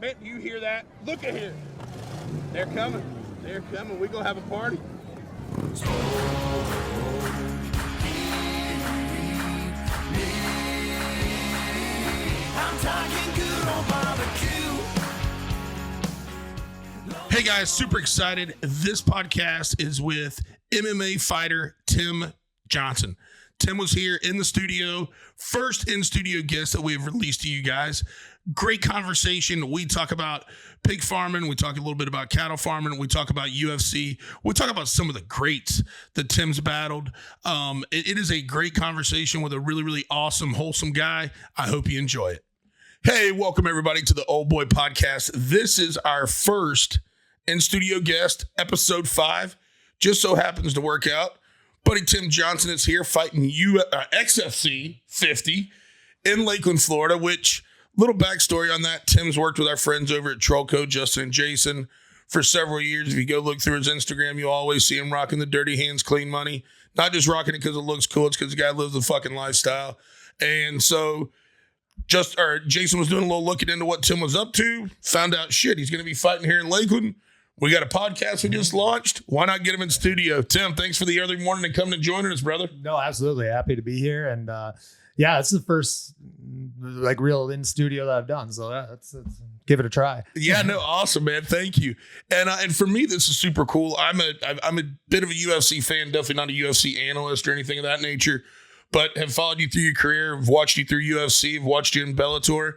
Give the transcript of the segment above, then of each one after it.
Man, do you hear that? Look at here. They're coming. They're coming. We're going to have a party. I'm talking good on barbecue. Hey guys, super excited. This podcast is with MMA fighter Tim Johnson. Tim was here in the studio, first in-studio guest that we've released to you guys. Great conversation. We talk about pig farming. We talk a little bit about cattle farming. We talk about UFC. We talk about some of the greats that Tim's battled. It is a great conversation with a really, really awesome, wholesome guy. I hope you enjoy it. Hey, welcome everybody to the Old Boy Podcast. This is our first in-studio guest, episode 5. Just so happens to work out. Buddy Tim Johnson is here fighting XFC 50 in Lakeland, Florida, which, little backstory on that, Tim's worked with our friends over at Trollco, Justin and Jason, for several years. If you go look through his Instagram, you'll always see him rocking the dirty hands, clean money. Not just rocking it because it looks cool, it's because the guy lives the fucking lifestyle. And so Jason was doing a little looking into what Tim was up to, found out, shit, he's going to be fighting here in Lakeland. We got a podcast we just launched. Why not get him in studio? Tim, thanks for the early morning and coming and joining us, brother. No, absolutely. Happy to be here. And yeah, it's the first like real in studio that I've done. So let's give it a try. Yeah, no, awesome, man. Thank you. And for me, this is super cool. I'm a bit of a UFC fan, definitely not a UFC analyst or anything of that nature, but have followed you through your career. Have watched you through UFC. Have watched you in Bellator.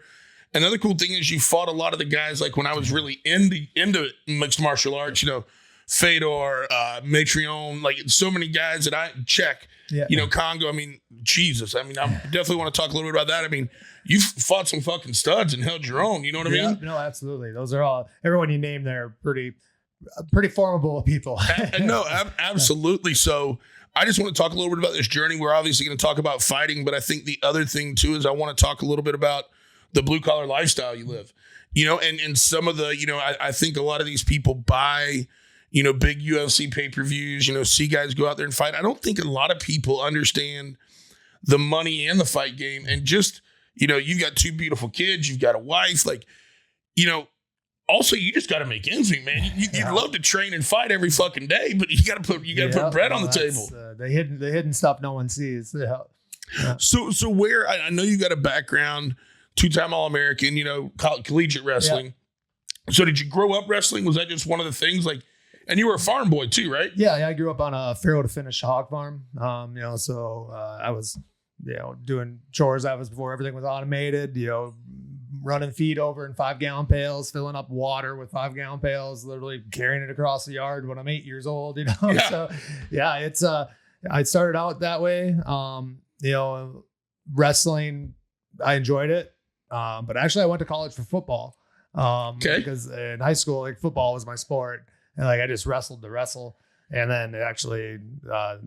Another cool thing is you fought a lot of the guys, like when I was really into mixed martial arts, you know, Fedor, Matrion, like so many guys that I check, you know, Congo. I mean, Jesus. I mean, I definitely want to talk a little bit about that. I mean, you've fought some fucking studs and held your own. You know what I mean? No, absolutely. Those are all, everyone you name there are pretty formidable people. No, absolutely. So I just want to talk a little bit about this journey. We're obviously going to talk about fighting, but I think the other thing too is I want to talk a little bit about the blue collar lifestyle you live, you know, and some of the, you know, I think a lot of these people buy, you know, big UFC pay-per-views, you know, see guys go out there and fight. I don't think a lot of people understand the money and the fight game. And just, you know, you've got 2 beautiful kids, you've got a wife, like, you know, also you just got to make ends meet, man. You'd love to train and fight every fucking day, but you got to put bread on the table. The hidden stuff no one sees. Yeah. So where, I know you got a background, 2-time All-American, you know, collegiate wrestling. Yeah. So did you grow up wrestling? Was that just one of the things? Like, and you were a farm boy too, right? Yeah, I grew up on a farrow to finish hog farm. You know, so I was, you know, doing chores. That was before everything was automated, you know, running feed over in 5-gallon pails, filling up water with 5-gallon pails, literally carrying it across the yard when I'm 8 years old, you know? Yeah. So yeah, it's, I started out that way. You know, wrestling, I enjoyed it. But actually I went to college for football. Because in high school, like football was my sport. And like, I just wrestled to wrestle. And then it actually,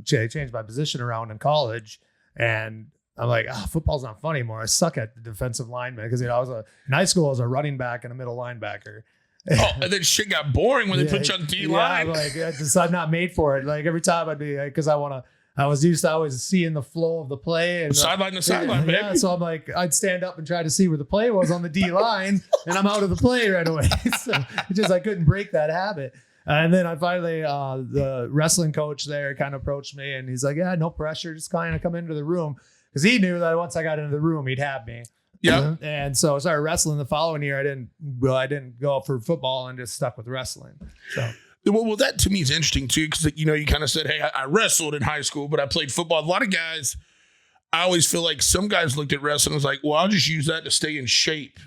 changed my position around in college. And I'm like, football's not fun anymore. I suck at the defensive lineman. Because, you know, in high school, I was a running back and a middle linebacker. Oh, and then shit got boring when they put you on D-line. Yeah, like, I'm not made for it. Like every time I'd be like, because I was used to always seeing the flow of the play and sideline to sideline, baby. Yeah, so I'm like, I'd stand up and try to see where the play was on the D line, and I'm out of the play right away. So I couldn't break that habit. And then I finally, the wrestling coach there kind of approached me, and he's like, "Yeah, no pressure, just kind of come into the room," because he knew that once I got into the room, he'd have me. Yeah. And so I started wrestling the following year. I didn't go for football and just stuck with wrestling. So. Well, that to me is interesting too, because, you know, you kind of said, hey, I wrestled in high school, but I played football. A lot of guys, I always feel like some guys looked at wrestling and was like, well, I'll just use that to stay in shape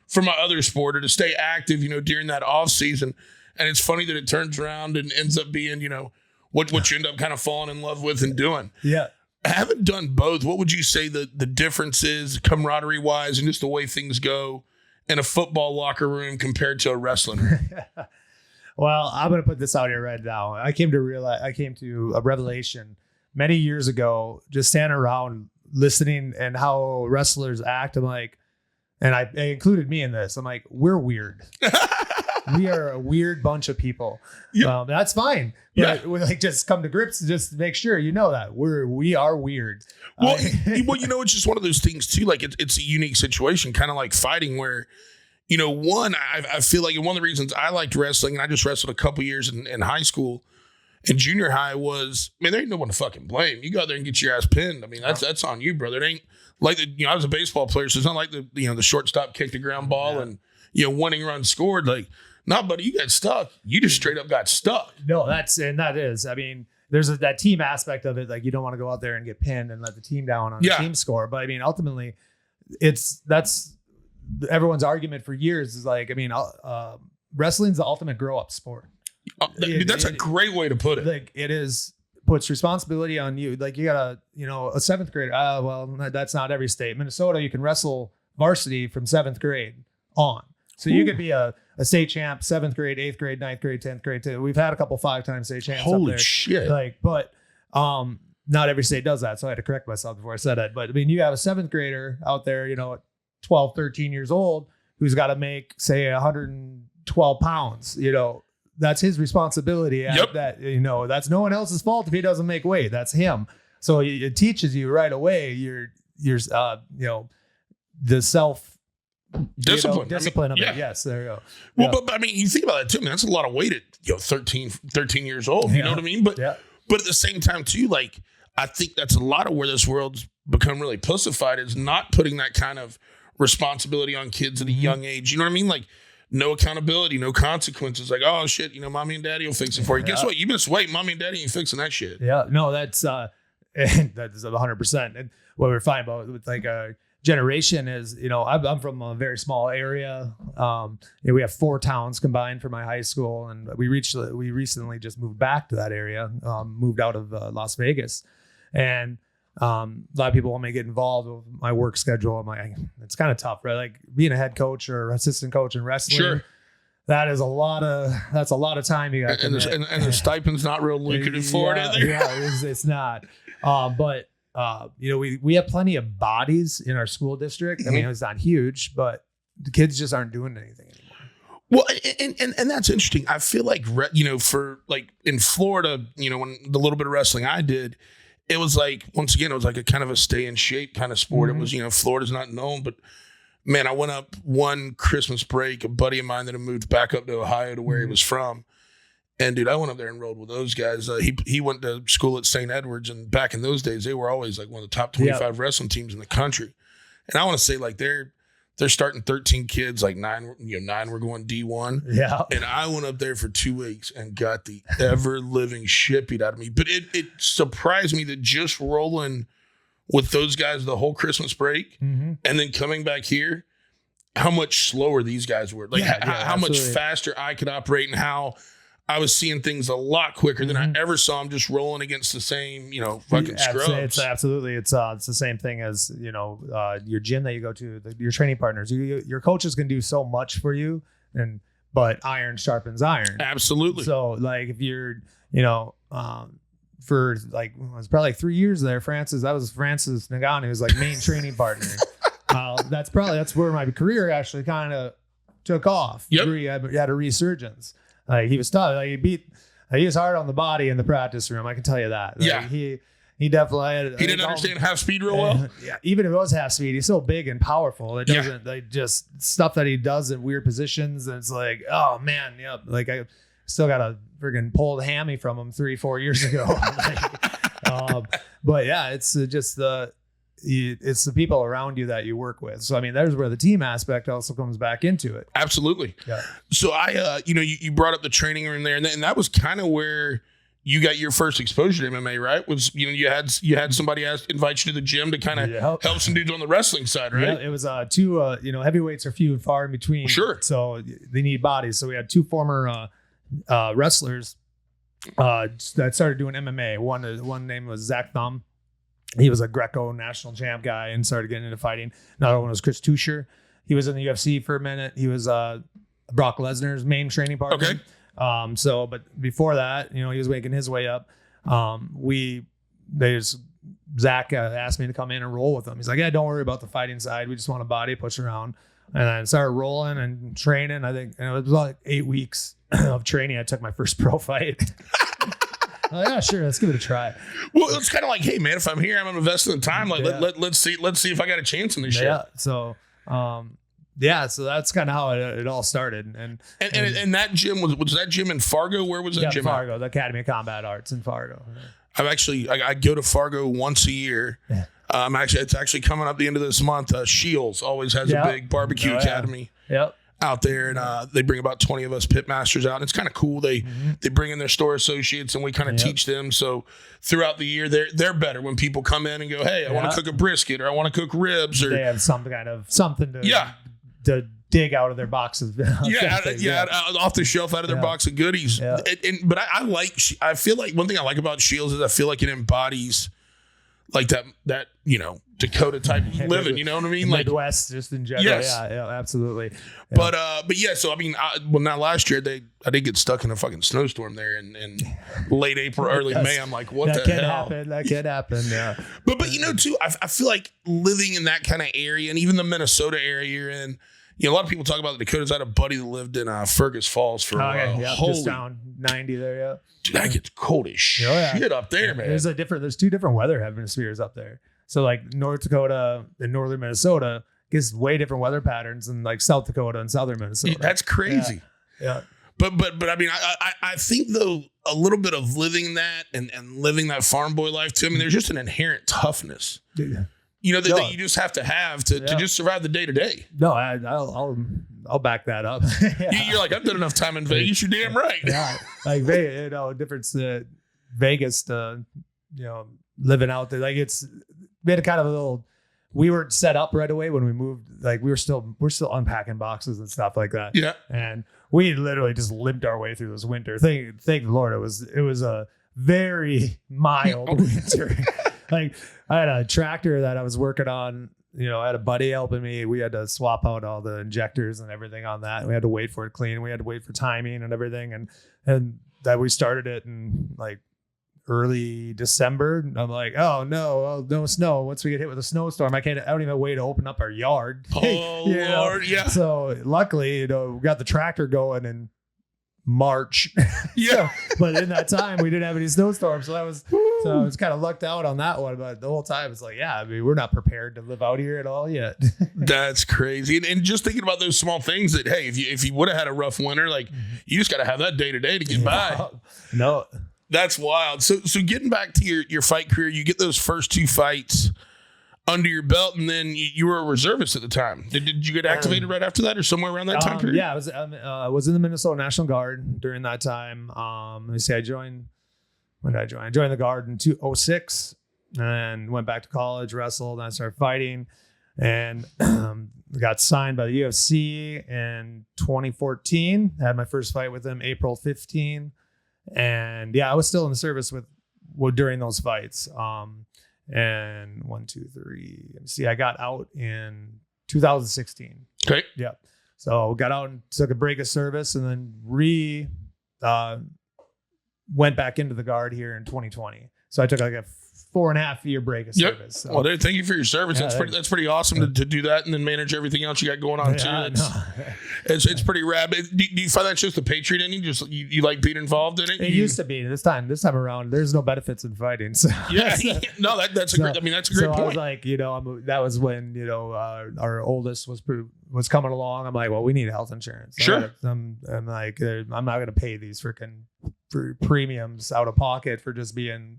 for my other sport or to stay active, you know, during that off season. And it's funny that it turns around and ends up being, you know, what you end up kind of falling in love with and doing. Yeah. I haven't done both. What would you say the difference is camaraderie wise and just the way things go in a football locker room compared to a wrestling room? Well, I'm going to put this out here right now. I came to a revelation many years ago, just standing around listening and how wrestlers act. I'm like, and I included me in this. I'm like, we're weird. We are a weird bunch of people. Yep. That's fine. But we like just come to grips and just make sure you know that we are weird. Well, you know, it's just one of those things too. Like it's a unique situation, kind of like fighting where one, I feel like one of the reasons I liked wrestling, and I just wrestled a couple years in high school and junior high was, man, there ain't no one to fucking blame. You go out there and get your ass pinned. I mean, that's on you, brother. It ain't like I was a baseball player, so it's not like the shortstop kicked the ground ball and winning run scored. Like, no, buddy, you got stuck. You just straight up got stuck. No, that is. I mean, there's that team aspect of it. Like, you don't want to go out there and get pinned and let the team down on a team score. But I mean, ultimately, that's everyone's argument for years is like, I mean, wrestling's the ultimate grow up sport. That's a great way to put it. Like, it puts responsibility on you. Like, you got a seventh grader. Well, that's not every state. Minnesota, you can wrestle varsity from seventh grade on. So you could be a state champ, seventh grade, eighth grade, ninth grade, 10th grade too. We've had a couple 5-time state champs. Holy up there. Shit. Like, but not every state does that. So I had to correct myself before I said that. But I mean, you have a seventh grader out there, at 12, 13 years old, who's got to make, say, 112 pounds, that's his responsibility. Yep. That's no one else's fault if he doesn't make weight. That's him. So it teaches you right away the self discipline of it. Yes, there you go. Well, but I mean, you think about that too, man. That's a lot of weight at 13 years old. You know what I mean? But at the same time too, like, I think that's a lot of where this world's become really pussified, is not putting that kind of responsibility on kids at a young age. You know what I mean? Like, no accountability, no consequences. Like, oh shit, mommy and daddy will fix it for you. Guess what? You missed weight. Mommy and daddy ain't fixing that shit. Yeah, no, that's 100%. And what we're finding about with like a generation is, I'm from a very small area. We have 4 towns combined for my high school, and we recently just moved back to that area. Moved out of Las Vegas, and a lot of people want me to get involved with my work schedule. It's kind of tough, right? Like, being a head coach or assistant coach in wrestling. Sure. That's a lot of time you got. And the stipend's not real lucrative for it either. Yeah, it's not. But we have plenty of bodies in our school district. I mean, it's not huge, but the kids just aren't doing anything anymore. Well, and that's interesting. I feel like, for like in Florida, when the little bit of wrestling I did, it was like, once again, it was like a kind of a stay in shape kind of sport. It was, Florida's not known, but man, I went up one Christmas break, a buddy of mine that had moved back up to Ohio to where he was from. And dude, I went up there and rolled with those guys. He went to school at St. Edward's, and back in those days, they were always like one of the top 25 wrestling teams in the country. And I want to say, like, they're starting 13 kids, like 9 were going D1. Yeah. And I went up there for 2 weeks and got the ever living shit beat out of me. But it surprised me that just rolling with those guys the whole Christmas break and then coming back here, how much slower these guys were. Like, how much faster I could operate, and how I was seeing things a lot quicker than I ever saw them just rolling against the same, fucking scrubs. It's absolutely, it's the same thing as, your gym that you go to, your training partners. Your coaches can do so much for you, but iron sharpens iron. Absolutely. So, like, if you're, for like, it was probably like 3 years there, Francis Nagani was like main training partner. That's where my career actually kind of took off. Yep. He had a resurgence. Like, he was tough. Like, he was hard on the body in the practice room. I can tell you that. Like, yeah. He definitely had. He didn't understand half speed real well. Yeah. Even if it was half speed, he's so big and powerful. It doesn't like just stuff that he does in weird positions. And it's like, oh man, yeah. Like, I still got a friggin' pulled hammy from him 3-4 years ago. But yeah, it's just it's the people around you that you work with. So, I mean, there's where the team aspect also comes back into it. Absolutely. Yeah. So you brought up the training room there, and that was kind of where you got your first exposure to MMA, right? Was, you had somebody invite you to the gym to kind of help some dudes on the wrestling side, right? Yeah, it was two, heavyweights are few and far in between. Sure. So they need bodies. So we had 2 former wrestlers that started doing MMA. One name was Zach Thumb. He was a Greco national champ guy and started getting into fighting. Another one was Chris Tusher. He was in the UFC for a minute. He was Brock Lesnar's main training partner. Okay. But before that, he was making his way up. Zach asked me to come in and roll with him. He's like, yeah, don't worry about the fighting side. We just want a body, push around. And I started rolling and training. I think it was like 8 weeks of training. I took my first pro fight. Oh, yeah, sure. Let's give it a try. Well, it's kind of like, hey, man, if I'm here, I'm investing the time. Like, let's see if I got a chance in this shit. Yeah. So, yeah, so that's kind of how it all started. And that gym was that gym in Fargo? Where was that gym? Fargo, the Academy of Combat Arts in Fargo. I go to Fargo once a year. Yeah. It's actually coming up the end of this month. Shields always has a big barbecue academy. Yep. Out there, and they bring about 20 of us pit masters out. And it's kind of cool. They bring in their store associates, and we kind of teach them. So throughout the year, they're better when people come in and go, "Hey, I want to cook a brisket, or I want to cook ribs," or they have something to dig out of their boxes. Off the shelf, out of their box of goodies. Yeah. But I feel like one thing I like about Shields is I feel like it embodies like that Dakota type living, you know what I mean? Like Midwest, just in general. Yes. Yeah, absolutely. Yeah. But yeah, so I mean, not last year, I did get stuck in a fucking snowstorm there in late April, early May. I'm like, what the hell? That can happen. Yeah. But too, I feel like living in that kind of area, and even the Minnesota area you're in, a lot of people talk about the Dakotas. I had a buddy that lived in Fergus Falls for a while. Yeah, just down 90 there. Yeah. Dude, that gets cold as shit up there, man. There's two different weather hemispheres up there. So like North Dakota and northern Minnesota gets way different weather patterns than like South Dakota and southern Minnesota. That's crazy. Yeah. But I mean, I think though a little bit of living that and living that farm boy life too. I mean, there's just an inherent toughness. Yeah. That you just have to just survive the day to day. No, I'll back that up. You're like, I've done enough time in Vegas. You're damn right. Yeah, like difference Vegas to living out there. Like we had a kind of a little. We weren't set up right away when we moved. Like we're still unpacking boxes and stuff like that. Yeah, and we literally just limped our way through this winter. Thank the Lord, it was a very mild winter. Like I had a tractor that I was working on, I had a buddy helping me. We had to swap out all the injectors and everything on that. We had to wait for it clean. We had to wait for timing and everything. And that we started it in like early December. I'm like, oh no snow. Once we get hit with a snowstorm, I don't even have a way to open up our yard. Oh Lord, yeah. So luckily, we got the tractor going in March. Yeah. But in that time we didn't have any snowstorms. So I was kind of lucked out on that one. But the whole time it's like, yeah, I mean, we're not prepared to live out here at all yet. That's crazy. And just thinking about those small things that, hey, if you would have had a rough winter, like you just got to have that day to day to get by. No, that's wild. So getting back to your fight career, you get those first two fights under your belt, and then you were a reservist at the time. Did you get activated right after that, or somewhere around that time period? Yeah, I was in the Minnesota National Guard during that time. Let me see, when did I join? I joined the Guard in 2006, and went back to college, wrestled, and I started fighting, and got signed by the UFC in 2014. I had my first fight with them April 15, and yeah, I was still in the service during those fights. And 1, 2, 3. See, I got out in 2016. Okay. Yeah. So got out and took a break of service, and then went back into the Guard here in 2020. So I took like a 4.5 year break of service. So. Well, thank you for your service. Yeah, that's pretty awesome to do that and then manage everything else you got going on too. It's pretty rad. Do you find that's just the Patriot in you? Just you like being involved in it? It used to be. This time around, there's no benefits in fighting. So yeah, no, that's a great. I mean, that's a great point. I was like, that was when our oldest was coming along. I'm like, well, we need health insurance. Sure. I'm like, I'm not going to pay these for premiums out of pocket for just being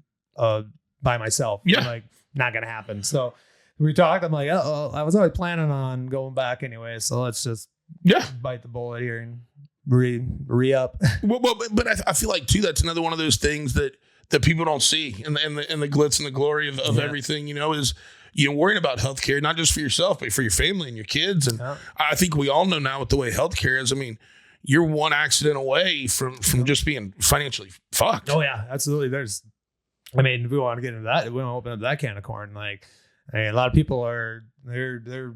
by myself. Yeah. I'm like, not gonna happen. So we talked. I'm like, I was always planning on going back anyway. So let's just bite the bullet here and re-up. Well, but I feel like too, that's another one of those things that people don't see in the glitz and the glory of everything, is worrying about healthcare, not just for yourself, but for your family and your kids. And I think we all know now with the way healthcare is, I mean, you're one accident away from just being financially fucked. Oh yeah, absolutely. If we want to get into that, we don't open up that can of corn. Like, a lot of people they're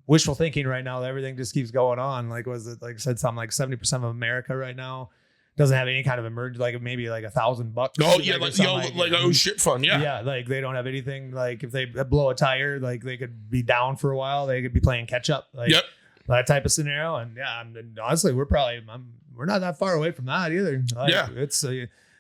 wishful thinking right now that everything just keeps going on. Like, was it like I said, something like 70% of America right now doesn't have any kind of emergency, like maybe like $1,000. Oh yeah, like oh shit fun. Yeah. Yeah. Like they don't have anything. Like if they blow a tire, like they could be down for a while. They could be playing catch up. Like that type of scenario. And honestly, we're not that far away from that either. Like,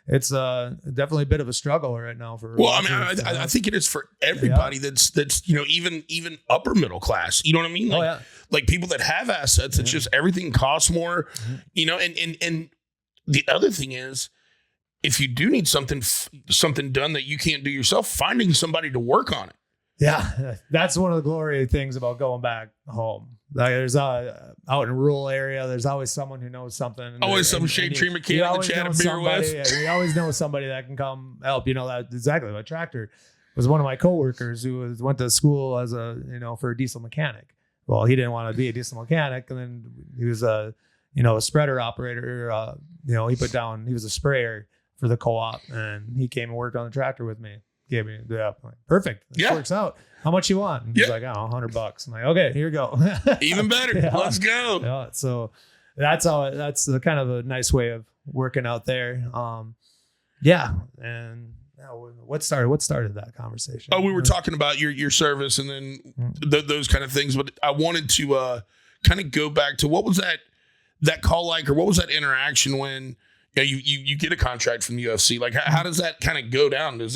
it's definitely a bit of a struggle right now for. Well, I mean, I think it is for everybody that's even upper middle class. You know what I mean? Like, like people that have assets. It's just everything costs more. And the other thing is, if you do need something done that you can't do yourself, finding somebody to work on it. Yeah, that's one of the glory things about going back home. Like there's out in a rural area, there's always someone who knows something. Always some shade tree mechanic that you had a beer with. Yeah, you always know somebody that can come help. That exactly. My tractor was one of my coworkers who went to school as for a diesel mechanic. Well, he didn't want to be a diesel mechanic, and then he was a spreader operator. He was a sprayer for the co-op, and he came and worked on the tractor with me. Gave me perfect. This works out. How much you want? And he's like, $100. I'm like, okay, here you go. Even better. Let's go. Yeah. So that's the kind of a nice way of working out there. And what started that conversation? Oh, we were talking about your service and then those kind of things. But I wanted to kind of go back to what was that call like, or what was that interaction when you get a contract from the UFC? Like, how does that kind of go down? Do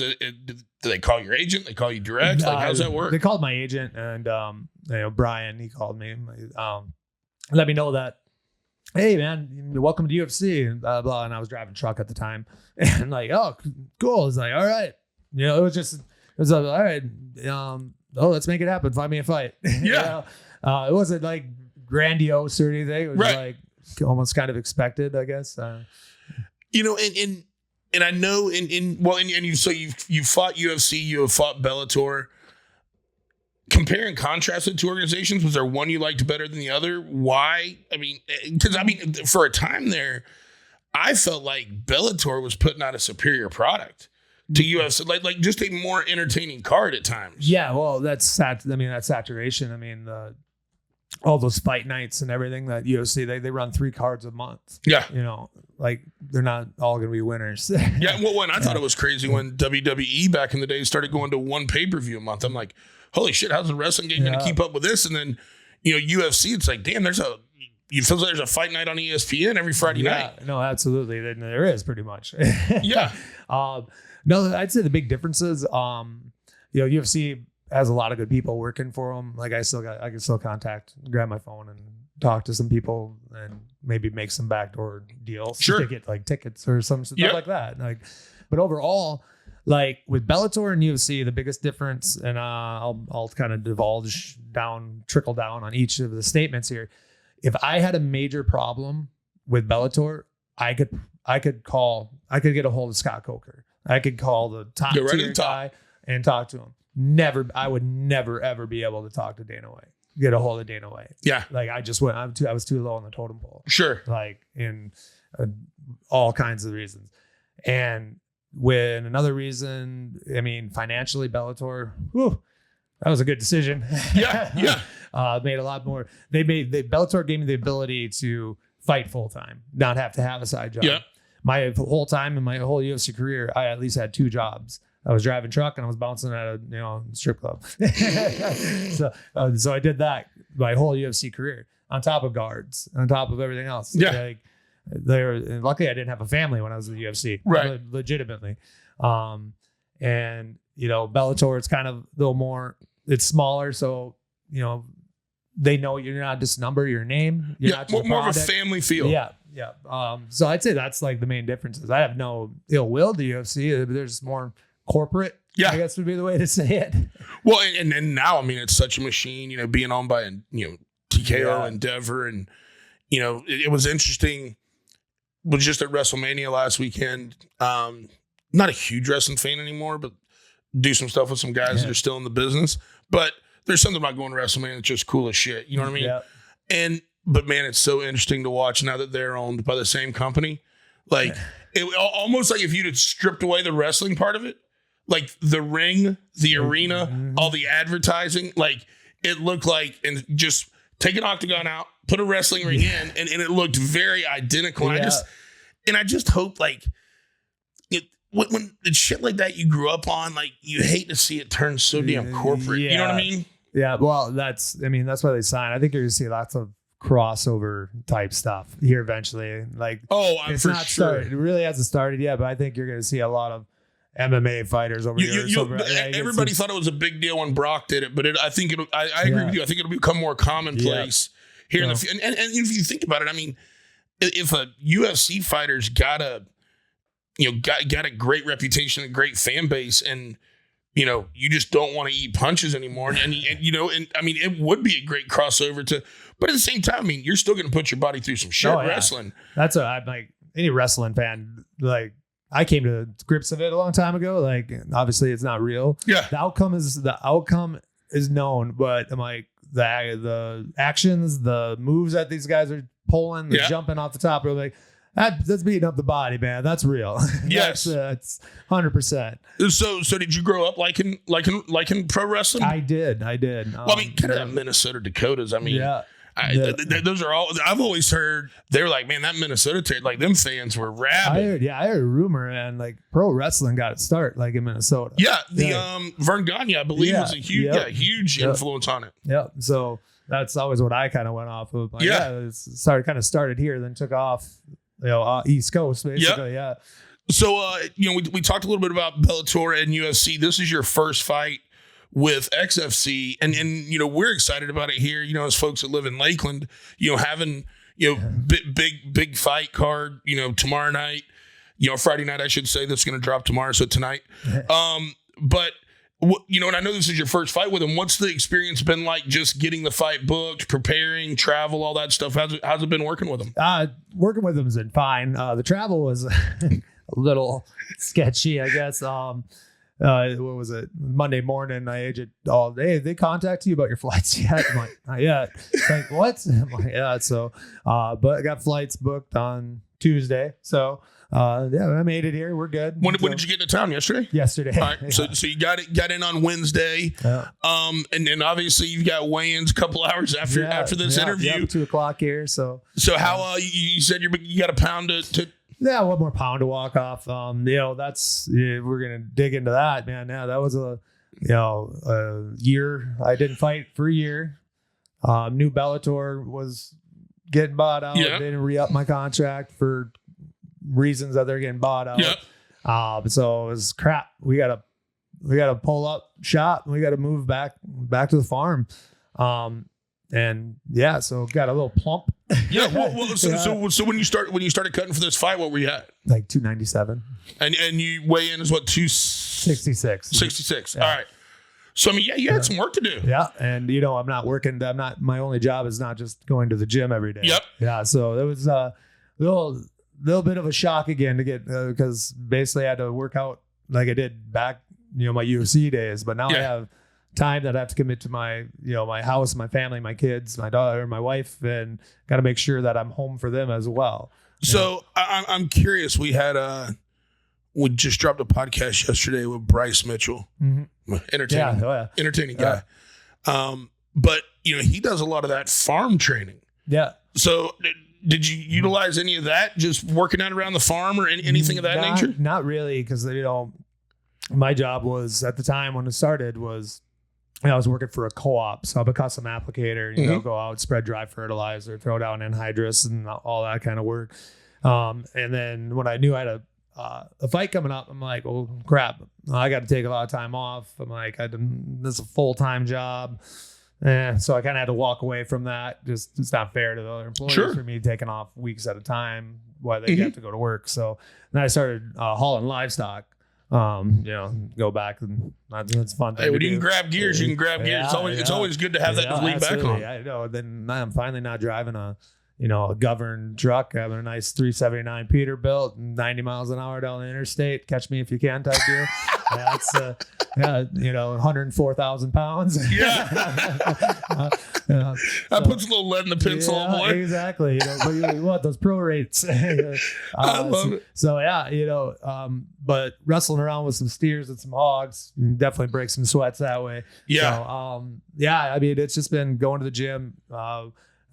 they call your agent? They call you direct? Like, how does that work? They called my agent, and Brian, he called me, let me know that, hey man, welcome to UFC, and blah blah. And I was driving truck at the time, and like, oh, cool. It's like, all right, it was all right. Let's make it happen. Find me a fight. Yeah. It wasn't like grandiose or anything. It was like almost kind of expected, I guess. And I know you fought UFC, you have fought Bellator. Compare and contrast the two organizations. Was there one you liked better than the other? Why? Because for a time there, I felt like Bellator was putting out a superior product to UFC, like just a more entertaining card at times. Yeah, well, that's saturation. All those fight nights and everything that UFC, they run 3 cards a month. Yeah. They're not all going to be winners. Yeah. Well, I thought it was crazy when WWE back in the day started going to 1 pay-per-view a month. I'm like, holy shit, how's the wrestling game going to keep up with this? And then, UFC, it's like, damn, you feel like there's a fight night on ESPN every Friday night. No, absolutely. There is pretty much. Yeah. No, I'd say the big differences, UFC has a lot of good people working for them. Like I can still grab my phone and talk to some people and maybe make some backdoor deals to get like tickets or some stuff like that. But overall, like with Bellator and UFC, the biggest difference, and I'll kind of trickle down on each of the statements here. If I had a major problem with Bellator, I could get a hold of Scott Coker. I could call the top tier guy and talk to him. I would never ever be able to talk to Dana White, get a hold of Dana White. Yeah. Like I was too low on the totem pole. Sure. Like in all kinds of reasons. And when another reason, financially Bellator, that was a good decision. Yeah. Yeah. Made a lot more. Bellator gave me the ability to fight full time, not have to have a side job. Yeah. My whole time in my whole UFC career, I at least had 2 jobs. I was driving truck and I was bouncing at a strip club. So I did that my whole UFC career on top of guards, on top of everything else. Yeah. Luckily I didn't have a family when I was in the UFC. Right. Legitimately. And Bellator, it's kind of a little more, it's smaller. So, they know you're not just a number, your name. You're not just more of a family feel. Yeah. Yeah. So I'd say that's like the main differences. I have no ill will to UFC. There's more corporate, I guess would be the way to say it. Well, and now, it's such a machine, being owned by, TKO Endeavor. And, it was interesting. Was just at WrestleMania last weekend. Not a huge wrestling fan anymore, but do some stuff with some guys that are still in the business. But there's something about going to WrestleMania that's just cool as shit. You know what I mean? Yeah. But man, it's so interesting to watch now that they're owned by the same company. Like it almost like if you'd have stripped away the wrestling part of it, like the ring, the arena, all the advertising, like it looked like, and just take an octagon out, put a wrestling ring in, and it looked very identical. Yeah. I just hope like when it's shit like that you grew up on, like you hate to see it turn so damn corporate. Yeah. You know what I mean? Yeah. Well, that's why they sign. I think you're going to see lots of crossover type stuff here eventually. Like, I'm it's for not sure. started. It really hasn't started yet, but I think you're going to see a lot of MMA fighters over here. Everybody thought it was a big deal when Brock did it, but I agree with you. I think it'll become more commonplace here in the and if you think about it, I mean, if a UFC fighter's got a great reputation, a great fan base, and you just don't want to eat punches anymore, and I mean, it would be a great crossover but at the same time, I mean, you're still going to put your body through some shit wrestling. That's I'm like any wrestling fan, like. I came to grips of it a long time ago. Like, obviously, it's not real. Yeah, the outcome is known, but I'm like the actions, the moves that these guys are pulling, the jumping off the top, are like that's beating up the body, man. That's real. Yes, it's 100%. So did you grow up liking pro wrestling? I did. Well, I mean, kind of that Minnesota Dakotas. I mean, those are all. I've always heard they were like, man, that Minnesota like them fans were rabid. I heard a rumor, and like pro wrestling got its start like in Minnesota. Yeah, Vern Gagne, I believe, was a huge influence on it. Yeah, so that's always what I kind of went off of. Like, it started here, then took off, East Coast basically. Yeah. So we talked a little bit about Bellator and UFC. This is your first fight with XFC, and we're excited about it here, as folks that live in Lakeland, having big fight card, tomorrow night, Friday night, I should say. That's going to drop tomorrow, so tonight. But and I know this is your first fight with him. What's the experience been like, just getting the fight booked, preparing, travel, all that stuff? How's it been working with him? Working with him has been fine. The travel was a little sketchy, I guess. What was it? Monday morning, my agent, they contact you about your flights yet? I'm like, not yet. It's like, what? I'm like, yeah. So, but I got flights booked on Tuesday. So, I made it here. We're good. When did you get into town? Yesterday? Yesterday. All right. So you got in on Wednesday. Yeah. And then obviously you've got weigh-ins a couple hours after this interview. 2:00 here. So how you said you got a pound to. Yeah, one more pound to walk off. That's we're gonna dig into that, man. Yeah, that was a year. I didn't fight for a year. New Bellator was getting bought out. Yeah. They didn't re-up my contract for reasons that they're getting bought out. Yeah. So it was crap. We gotta pull up shop. We gotta move back to the farm. So got a little plump. Yeah. So when you started cutting for this fight, what were you at? Like 297. And you weigh in is what, 266. 66. Yeah. All right. So I mean, you had some work to do. Yeah, and I'm not working. My only job is not just going to the gym every day. Yep. Yeah. So it was a little bit of a shock again to get because basically I had to work out like I did back my UFC days, but now I have time that I have to commit to my my house, my family, my kids, my daughter, my wife, and got to make sure that I'm home for them as well. So I'm curious. We just dropped a podcast yesterday with Bryce Mitchell, entertaining guy. But he does a lot of that farm training. Yeah. So did you utilize any of that, just working out around the farm or anything of that nature? Not really, because my job was at the time when it started was. I was working for a co-op, so I'm a custom applicator, go out, spread dry fertilizer, throw down anhydrous and all that kind of work. And then when I knew I had a fight coming up, I'm like, oh, crap, I got to take a lot of time off. I'm like, this is a full-time job. So I kind of had to walk away from that. Just it's not fair to the other employees for me taking off weeks at a time while they have to go to work. So then I started hauling livestock. Go back and that's fun. Hey, when you can grab gears, you can grab gears. It's always good to have that to lean back on. I know. Then I'm finally not driving a governed truck, having a nice 379 Peterbilt, 90 miles an hour down the interstate. Catch me if you can type deal. That's 104,000 pounds. Yeah. That puts a little lead in the pencil, boy. Exactly. But you want those pro rates. I love it. So but wrestling around with some steers and some hogs, you can definitely break some sweats that way. Yeah. So, I mean, it's just been going to the gym.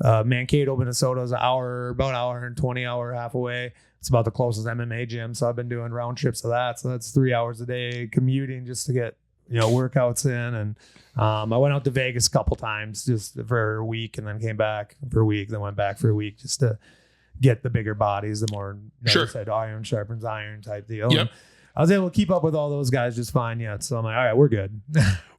Mankato, Minnesota is about an hour and 20 half away. It's about the closest MMA gym. So I've been doing round trips of that. So that's 3 hours a day commuting just to get workouts in. And I went out to Vegas a couple times just for a week, and then came back for a week, then went back for a week just to get the bigger bodies, the more, Sure. said, iron sharpens iron type deal. Yep. And I was able to keep up with all those guys just fine. Yeah. So I'm like, all right, we're good.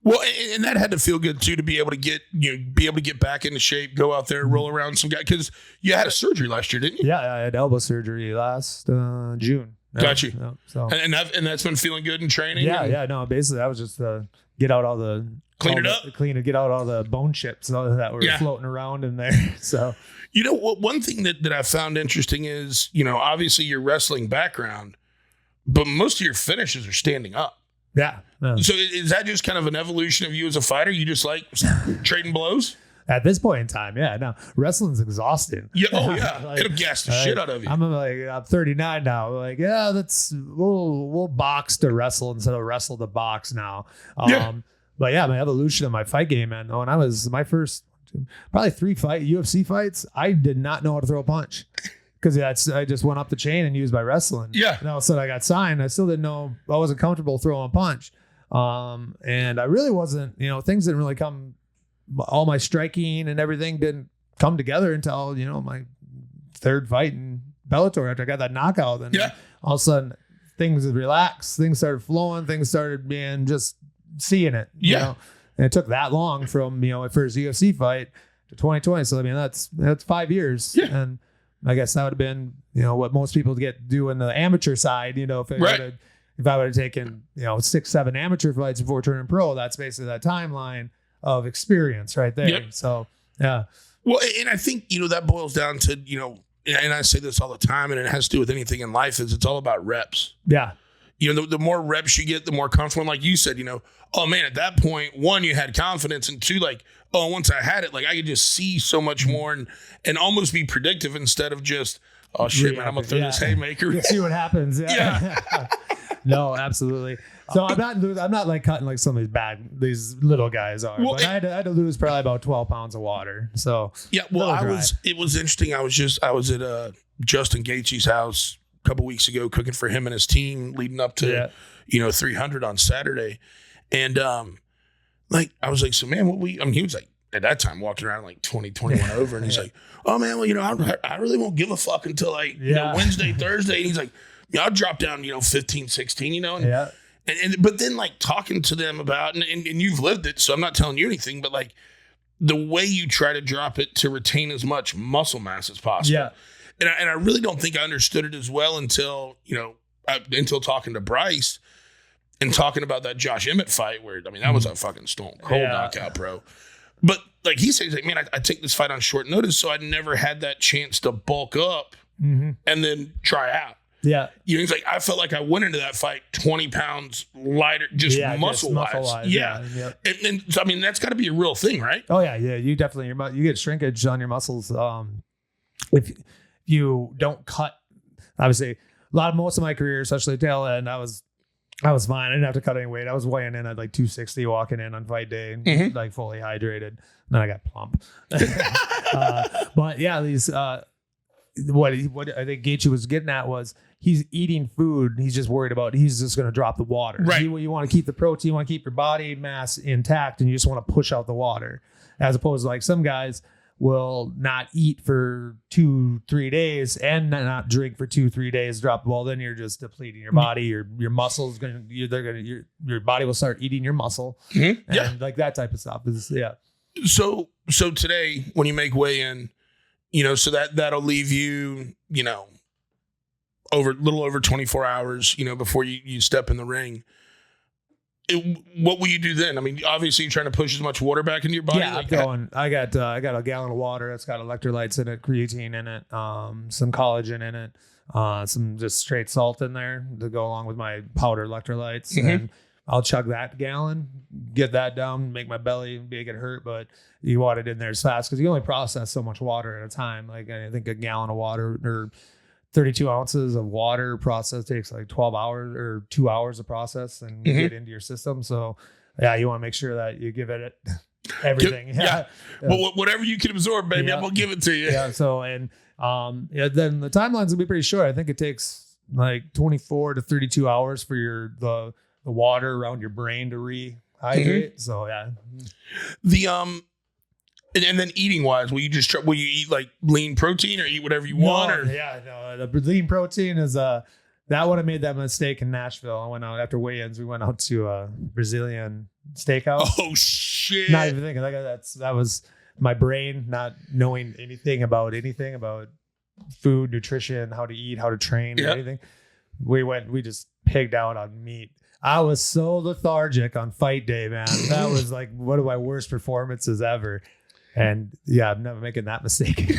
Well, and that had to feel good too, to be able to get back into shape, go out there, roll around some guy, because you had a surgery last year, didn't you? Yeah. I had elbow surgery last June. Got you. Yeah, so And that's been feeling good in training. yeah. No, basically that was just get out all the get out all the bone chips that were floating around in there. So one thing that I found interesting is, obviously your wrestling background, but most of your finishes are standing up. Yeah. So is that just kind of an evolution of you as a fighter? You just like trading blows? At this point in time, yeah. No, wrestling's exhausting. Yeah. Oh yeah. It'll gas the shit out of you. I'm 39 now. Like, yeah, we'll box to wrestle instead of wrestle to box now. But yeah, my evolution of my fight game, man. When I was my first probably 3 UFC fights, I did not know how to throw a punch. Because I just went up the chain and used my wrestling. Yeah. And all of a sudden I got signed. I still didn't know. I wasn't comfortable throwing a punch. And I really wasn't, things didn't really come. All my striking and everything didn't come together until, my 3rd fight in Bellator after I got that knockout. And all of a sudden things relaxed. Things started flowing. Things started being just seeing it. Yeah. And it took that long from, my first UFC fight to 2020. So, I mean, that's 5 years. Yeah. And I guess that would have been, what most people do in the amateur side, if I would have taken, 6-7 amateur fights before turning pro, that's basically that timeline of experience right there. Yep. So, yeah. Well, and I think, that boils down to, and I say this all the time, and it has to do with anything in life, is it's all about reps. Yeah. The more reps you get, the more comfortable. And like you said, oh man, at that point, 1, you had confidence, and 2, like, oh, once I had it, like I could just see so much more and almost be predictive instead of just, oh shit, man, I'm gonna throw this haymaker. You'll see what happens. Yeah. No, absolutely. So I'm not like cutting like some of these little guys are. Well, but I had to lose probably about 12 pounds of water. So yeah, well, it was interesting. I was at Justin Gaethje's house a couple weeks ago cooking for him and his team leading up to 300 on Saturday. And like I was like, so man, he was like at that time walking around like 20, 21 over, and he's like, oh man, well, I really won't give a fuck until like Wednesday, Thursday. And he's like, I'll drop down, 15, 16, and but then like talking to them about, and you've lived it, so I'm not telling you anything, but like the way you try to drop it to retain as much muscle mass as possible. Yeah. And I really don't think I understood it as well until talking to Bryce and talking about that Josh Emmett fight where, that was a fucking stone cold knockout, bro. But like he says, like, man, I take this fight on short notice, so I never had that chance to bulk up and then try out. Yeah. He's like, I felt like I went into that fight 20 pounds lighter, just muscle-wise. Yeah. And so, that's got to be a real thing, right? Oh, yeah. Yeah. You definitely, you get shrinkage on your muscles. If you don't cut, obviously, most of my career, especially tail end, I was fine. I didn't have to cut any weight. I was weighing in at like 260 walking in on fight day, and like fully hydrated. And then I got plump. But yeah, these, what I think Gaethje was getting at was he's eating food. He's just worried about, he's just going to drop the water. Right. You want to keep the protein, you want to keep your body mass intact, and you just want to push out the water, as opposed to like some guys will not eat for 2-3 days and not drink for 2-3 days, drop the ball. Then you're just depleting your body. Your muscles your body will start eating your muscle. And like that type of stuff is So today when you make weigh in, so that'll leave you, little over 24 hours, before you step in the ring. What will you do then? Obviously you're trying to push as much water back into your body. Yeah, like I got a gallon of water that's got electrolytes in it, creatine in it, some collagen in it, some just straight salt in there to go along with my powder electrolytes. And I'll chug that gallon, get that down, make my belly big and hurt, but you want it in there as fast because you only process so much water at a time. Like I think a gallon of water or 32 ounces of water process takes like 12 hours or 2 hours to process and get into your system. So yeah, you want to make sure that you give it everything. Well, whatever you can absorb, baby, I'm gonna give it to you. Yeah. So, and then the timelines will be pretty short. I think it takes like 24 to 32 hours for the the water around your brain to rehydrate. So yeah. The and then eating wise, will you eat like lean protein or eat whatever you want? Or The lean protein is that one I made that mistake in Nashville. I went out after weigh-ins. We went out to a Brazilian steakhouse. Oh shit! Not even thinking that was my brain not knowing anything about food, nutrition, how to eat, how to train, or anything. We just pigged out on meat. I was so lethargic on fight day, man. That was like one of my worst performances ever. And yeah, I'm never making that mistake.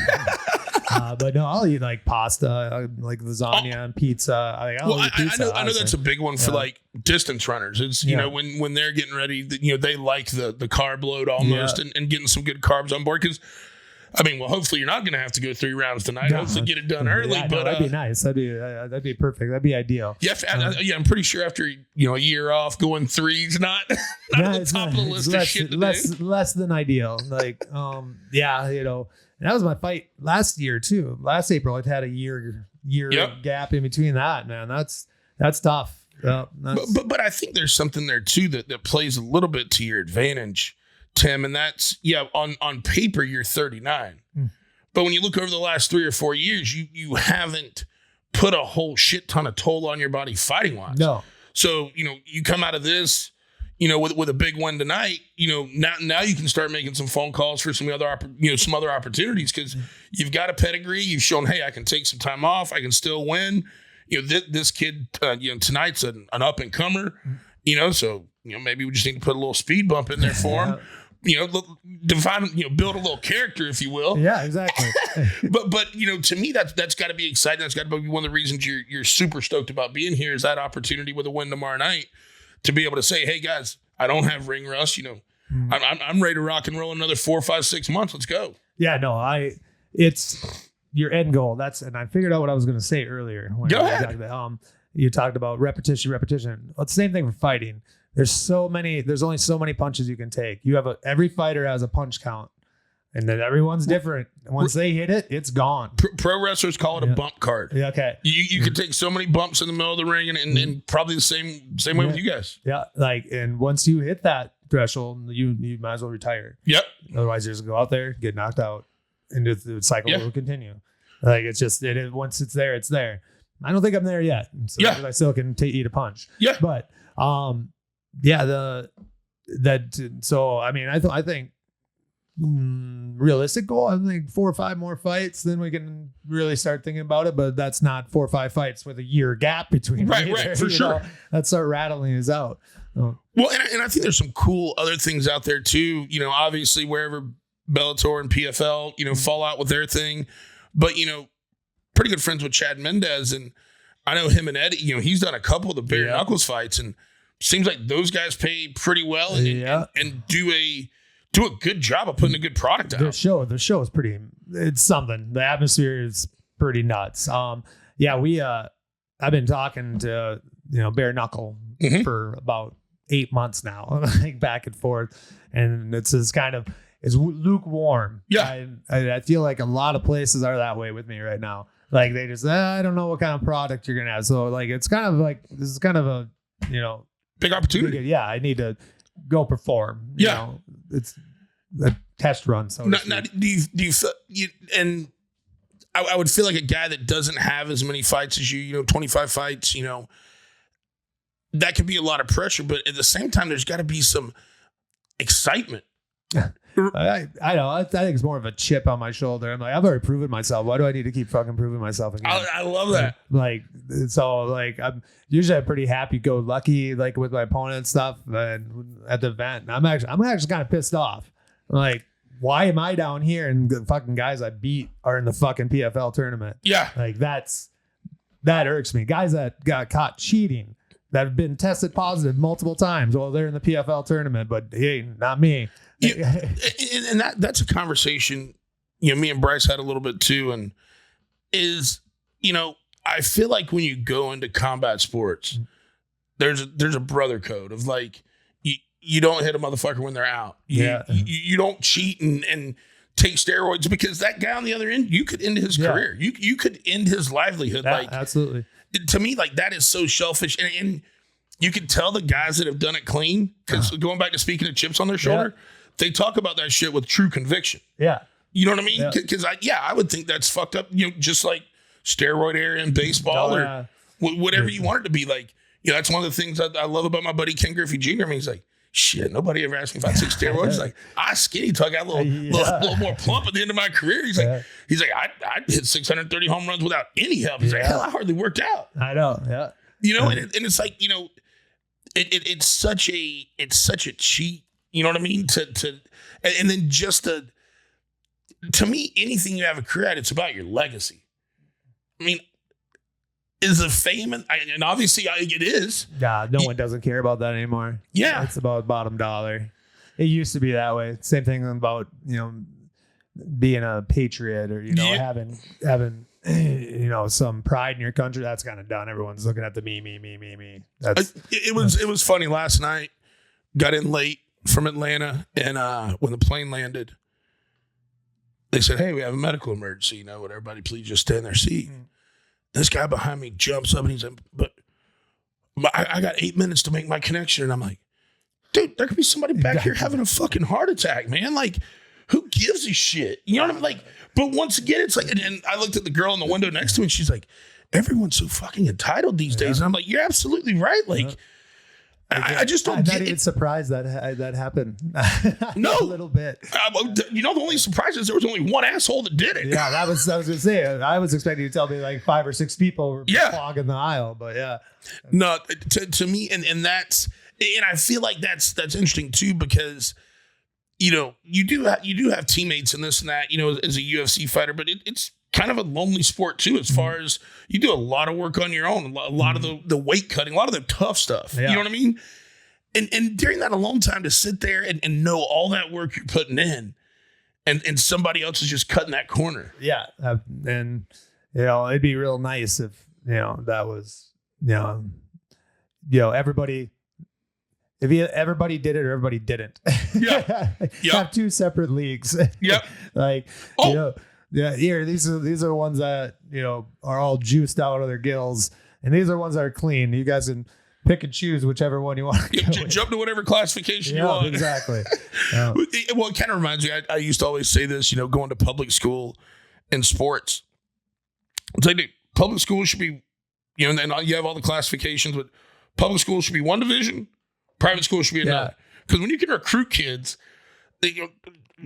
But no, I'll eat like pasta, like lasagna and pizza. I know that's a big one for like distance runners. It's you know when they're getting ready, they like the carb load almost and getting some good carbs on board because. I mean, well, hopefully you're not going to have to go 3 rounds tonight. Hopefully get it done early. Yeah, but that'd be nice. That'd be perfect. That'd be ideal. Yeah, I'm pretty sure after a year off, going 3's not at the top of the list of shit to do. Less than ideal. Like, and that was my fight last year too. Last April, I had a year gap in between that. Man, that's tough. But I think there's something there too that plays a little bit to your advantage, Tim, and that's on paper you're 39, but when you look over the last 3 or 4 years, you haven't put a whole shit ton of toll on your body fighting wise. No. So you come out of this, with a big win tonight. Now you can start making some phone calls for some other opportunities because you've got a pedigree. You've shown, hey, I can take some time off. I can still win. This kid, tonight's an up and comer. So maybe we just need to put a little speed bump in there for him. Define, build a little character, if you will. Yeah, exactly. but to me, that's got to be exciting. That's got to be one of the reasons you're super stoked about being here is that opportunity with a win tomorrow night to be able to say, hey guys, I don't have ring rust. I'm ready to rock and roll another 4, 5, 6 months. Let's go. Yeah, no, it's your end goal. And I figured out what I was going to say earlier. Go ahead. You talked about repetition. Well, it's the same thing for fighting. There's only so many punches you can take. Every fighter has a punch count and then everyone's different. Once they hit it, it's gone. Pro wrestlers call it a bump card. Yeah, okay. You can take so many bumps in the middle of the ring and probably the same way with you guys. Yeah. And once you hit that threshold, you might as well retire. Yep. Otherwise you just go out there, get knocked out, and the cycle will continue. Like it's just, once it's there, it's there. I don't think I'm there yet. So I still can eat a punch. Yeah. But, I think realistic goal, I think 4 or 5 more fights, then we can really start thinking about it. But that's not 4 or 5 fights with a year gap between. Right, for sure. Let's start rattling these out. Well, and I think there's some cool other things out there too. Obviously wherever Bellator and PFL, fall out with their thing, but pretty good friends with Chad Mendez, and I know him and Eddie. He's done a couple of the bare knuckles fights, and seems like those guys pay pretty well and do a good job of putting a good product out. The show is pretty. It's something. The atmosphere is pretty nuts. I've been talking to bare knuckle for about 8 months now, like back and forth, and it's lukewarm. Yeah, I feel like a lot of places are that way with me right now. Like they just, I don't know what kind of product you're gonna have. So like it's kind of like this is kind of a big opportunity. Yeah, I need to go perform. It's a test run. So now, do you feel and I would feel like a guy that doesn't have as many fights as you, 25 fights, that could be a lot of pressure, but at the same time, there's got to be some excitement. I know. I think it's more of a chip on my shoulder. I'm like, I've already proven myself. Why do I need to keep fucking proving myself again? I love that. I'm usually pretty happy-go-lucky, like with my opponent and stuff. And at the event, I'm actually kind of pissed off. Like, why am I down here and the fucking guys I beat are in the fucking PFL tournament? Yeah, like that irks me. Guys that got caught cheating that have been tested positive multiple times. Well, they're in the PFL tournament, but hey, not me. And that's a conversation, me and Bryce had a little bit too. And I feel like when you go into combat sports, there's a brother code of like, you don't hit a motherfucker when they're out. You don't cheat and take steroids because that guy on the other end, you could end his career. You could end his livelihood. Absolutely. To me, like that is so selfish. And you can tell the guys that have done it clean, because going back to speaking of chips on their shoulder, they talk about that shit with true conviction. Yeah. You know what I mean? Because I would think that's fucked up. You know, just like steroid era in baseball or whatever you want it to be. Like, you know, that's one of the things I love about my buddy Ken Griffey Jr. I mean, he's like, shit, nobody ever asked me if I took steroids. Like, I skinny till I got a little more plump at the end of my career. He's like, I hit 630 home runs without any help. He's like, hell, I hardly worked out. I know. Yeah. You know, and it's like, you know, it's such a cheat. You know what I mean? And then just to me, anything you have a career at, it's about your legacy. I mean, is the fame, and obviously it is. Yeah, no one doesn't care about that anymore. Yeah. It's about bottom dollar. It used to be that way. Same thing about, you know, being a patriot or, you know, having you know, some pride in your country. That's kind of done. Everyone's looking at the me. That's it was funny last night. Got in late from Atlanta, and when the plane landed, they said, "Hey, we have a medical emergency. You know, would everybody please just stay in their seat?" This guy behind me jumps up and he's like, but I got 8 minutes to make my connection. And I'm like, dude, there could be somebody back here having a fucking heart attack, man. Like, who gives a shit? You know what I mean? Like, but once again, it's like, and I looked at the girl in the window next to me and she's like, everyone's so fucking entitled these days. And I'm like, you're absolutely right. Like, I just don't I'm get not it. even surprised that happened. No. A little bit. You know, the only surprise is there was only one asshole that did it. Yeah, I was going to say, I was expecting you to tell me like 5 or 6 people were clogging the aisle, but yeah. No, to me, and that's, and I feel like that's interesting too, because, you know, you do have teammates and this and that, you know, as a UFC fighter, but it's kind of a lonely sport too, as far as you do a lot of work on your own, a lot of the weight cutting, a lot of the tough stuff. Yeah. You know what I mean? And during that alone time to sit there and know all that work you're putting in, and somebody else is just cutting that corner. Yeah. And, you know, it'd be real nice if, you know, that was, you know, everybody did it or everybody didn't. Yeah. Have 2 separate leagues. Yep. Like, you know, yeah, here, these are ones that, you know, are all juiced out of their gills, and these are ones that are clean. You guys can pick and choose whichever one you want to jump to whatever classification you want. Exactly. Well, it kind of reminds me, I used to always say this, you know, going to public school in sports. It's like public school should be, you know, and then you have all the classifications, but public school should be one division, private school should be another. Because when you can recruit kids,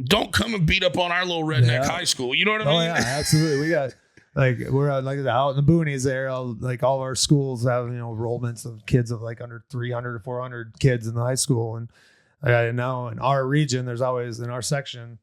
don't come and beat up on our little redneck high school. You know what I mean? Oh yeah, absolutely. We got we're out in the boonies there. All of our schools have, you know, enrollments of kids of like under 300 or 400 kids in the high school, and now in our region, there's always in our section,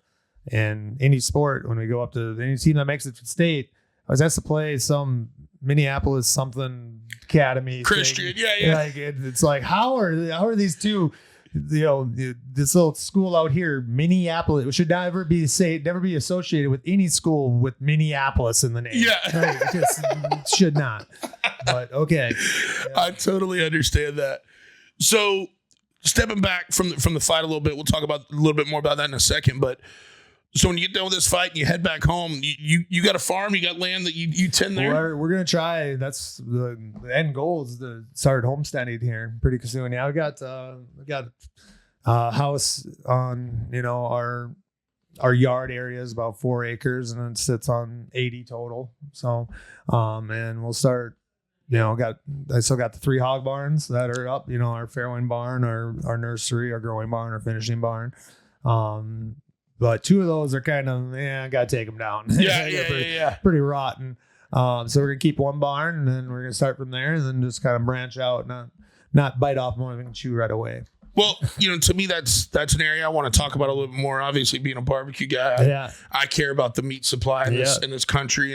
in any sport when we go up to any team that makes it to state, I was asked to play some Minneapolis something academy Christian. thing. Yeah. Like it's like how are these two? You know, this little school out here, Minneapolis, it should never be associated with any school with Minneapolis in the name. Yeah. Right? It should not. But okay. Yeah. I totally understand that. So stepping back from the fight a little bit, we'll talk about a little bit more about that in a second. But so when you get done with this fight and you head back home, you got a farm, you got land that you tend there? We're going to try. That's the end goal is to start homesteading here pretty soon. Yeah, we got a house on, you know, our yard area is about 4 acres and it sits on 80 total. So, and we'll start, you know, I still got the 3 hog barns that are up, you know, our farrowing barn, our nursery, our growing barn, our finishing barn. But 2 of those are kind of, I got to take them down. Pretty rotten. So we're going to keep 1 barn and then we're going to start from there and then just kind of branch out, not bite off more than chew right away. Well, you know, to me, that's an area I want to talk about a little bit more. Obviously, being a barbecue guy, I care about the meat supply in this country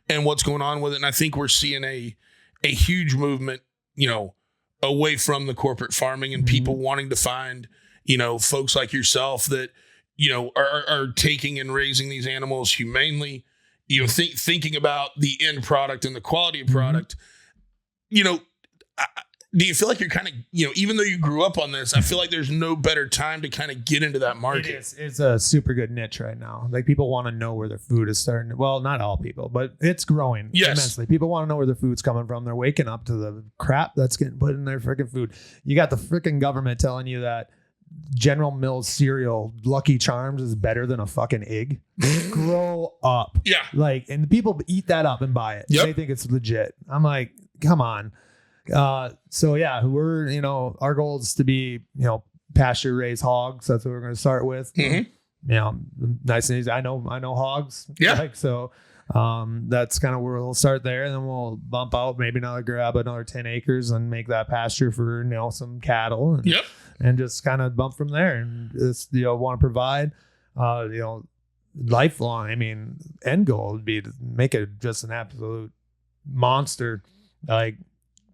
and what's going on with it. And I think we're seeing a huge movement, you know, away from the corporate farming and people wanting to find, you know, folks like yourself that, you know, are taking and raising these animals humanely, you know, thinking about the end product and the quality of product. You know, do you feel like you're kind of, even though you grew up on this, I feel like there's no better time to kind of get into that market? It is. It's a super good niche right now. Like people want to know where their food is starting. Well, not all people, but it's growing immensely. People want to know where their food's coming from. They're waking up to the crap that's getting put in their freaking food. You got the freaking government telling you that General Mills cereal Lucky Charms is better than a fucking egg. Grow up. Yeah. Like, and people eat that up and buy it. Yep. They think it's legit. I'm like, come on. So yeah, we're, our goal is to be, pasture raised hogs. That's what we're going to start with. Nice and easy. I know hogs. Yeah. Like, so, that's kind of where we'll start there, and then we'll bump out, maybe grab another 10 acres and make that pasture for, some cattle and, and just kind of bump from there. And just, want to provide, lifelong, end goal would be to make it just an absolute monster. Like,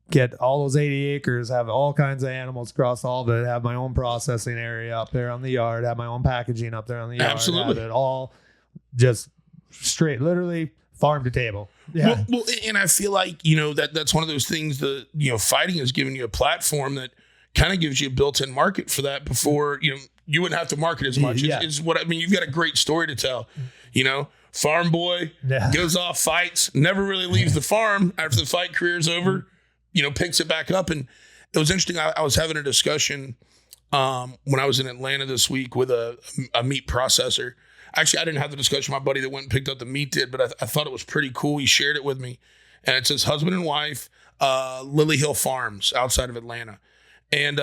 get all those 80 acres, have all kinds of animals across all of it, have my own processing area up there on the yard, have my own packaging up there on the yard. Absolutely. Have it all just straight, literally farm to table. Yeah. Well, and I feel like, that's one of those things that, fighting has given you a platform that kind of gives you a built-in market for that before, you wouldn't have to market as much. Yeah. Is what I mean. You've got a great story to tell, farm boy goes off, fights, never really leaves the farm after the fight career is over. Picks it back up. And it was interesting. I was having a discussion when I was in Atlanta this week with a meat processor. Actually, I didn't have the discussion. My buddy that went and picked up the meat did, but I thought it was pretty cool. He shared it with me. And it's his husband and wife, Lily Hill Farms outside of Atlanta. And,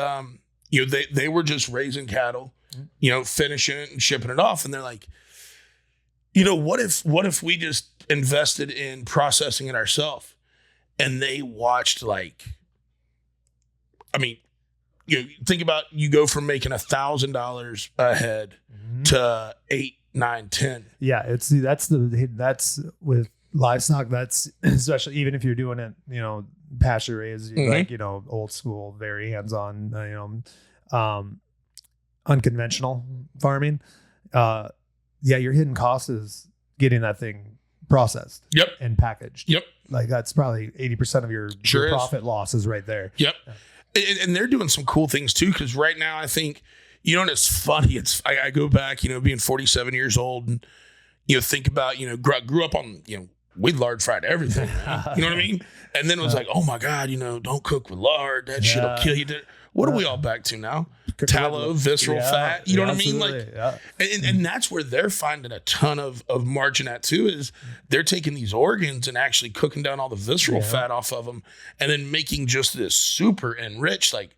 they were just raising cattle, finishing it and shipping it off. And they're like, what if we just invested in processing it ourselves? And they watched think about, you go from making $1,000 a head to 8, 9, 10. Yeah. That's with livestock. That's especially even if you're doing it, pasture raised, old school, very hands-on, unconventional farming. Your hidden cost is getting that thing processed and packaged. Like that's probably 80% of your profit losses right there. And they're doing some cool things too, because right now I think, and it's funny, I go back, being 47 years old and think about, grew up on, we lard fried everything, man. You know what I mean? And then it was like, oh my God, don't cook with lard, that shit'll kill you. What are we all back to now? Tallow, visceral fat. You know what I mean? Like, and that's where they're finding a ton of margin at too, is they're taking these organs and actually cooking down all the visceral fat off of them and then making just this super enriched, like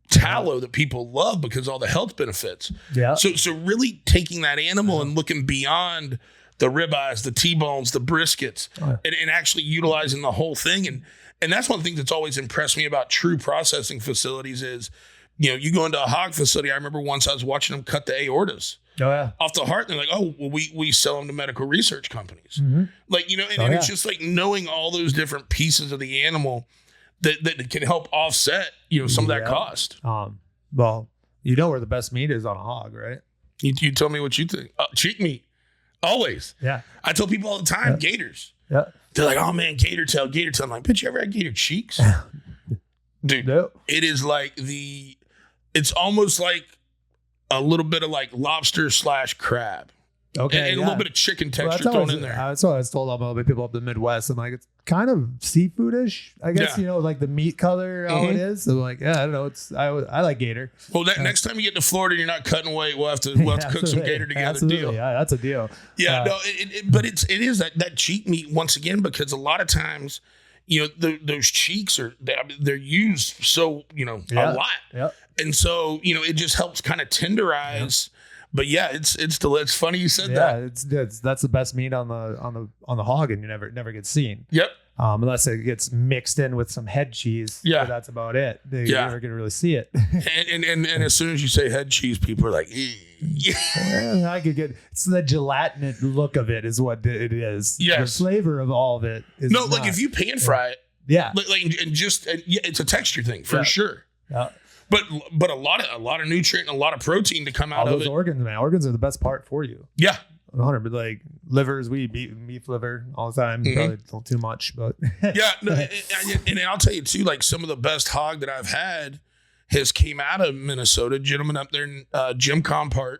tallow that people love because of all the health benefits. Yeah. So really taking that animal and looking beyond the ribeyes, the T-bones, the briskets, and actually utilizing the whole thing. And that's one of the things that's always impressed me about true processing facilities is, you go into a hog facility. I remember once I was watching them cut the aortas off the heart. And they're like, oh, well, we sell them to medical research companies. Like, and it's just like knowing all those different pieces of the animal that can help offset, some of that cost. Well, where the best meat is on a hog, right? You tell me what you think. Cheek meat. Always. Yeah. I tell people all the time, gators. Yeah. They're like, oh man, gator tail. I'm like, bitch, you ever had gator cheeks? Dude, it is like it's almost like a little bit of like lobster / crab. Okay. And a little bit of chicken texture thrown in there. That's what I was told about people up in the Midwest. I'm like, it's kind of seafoodish, I guess, like the meat color, how it is. So like, I don't know. I like gator. Well, next time you get to Florida and you're not cutting weight, we'll have to cook some gator together. Absolutely. Deal. Yeah, that's a deal. Yeah, but it is that cheek meat once again, because a lot of times, those cheeks they're used so, a lot. Yeah. And so, it just helps kind of tenderize. Yeah. But yeah, it's funny you said that. Yeah, that's the best meat on the hog, and you never gets seen. Yep. Unless it gets mixed in with some head cheese. Yeah. But that's about it. You're never gonna really see it. and as soon as you say head cheese, people are like, well, I could get it's the gelatinous look of it is what it is. Yes. The flavor of all of it is like if you pan fry it. Yeah. It's a texture thing for sure. Yeah. But a lot of nutrient and a lot of protein to come out of those organs, man. Organs are the best part for you. Yeah. 100. But like livers, we eat beef liver all the time. Mm-hmm. Probably a little too much, but yeah. No, and I'll tell you too. Like some of the best hog that I've had has came out of Minnesota. Gentleman up there, Jim Compart.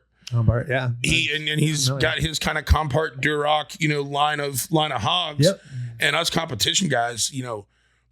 Yeah. He's got his kind of Compart Duroc, line of hogs. Yep. And us competition guys, a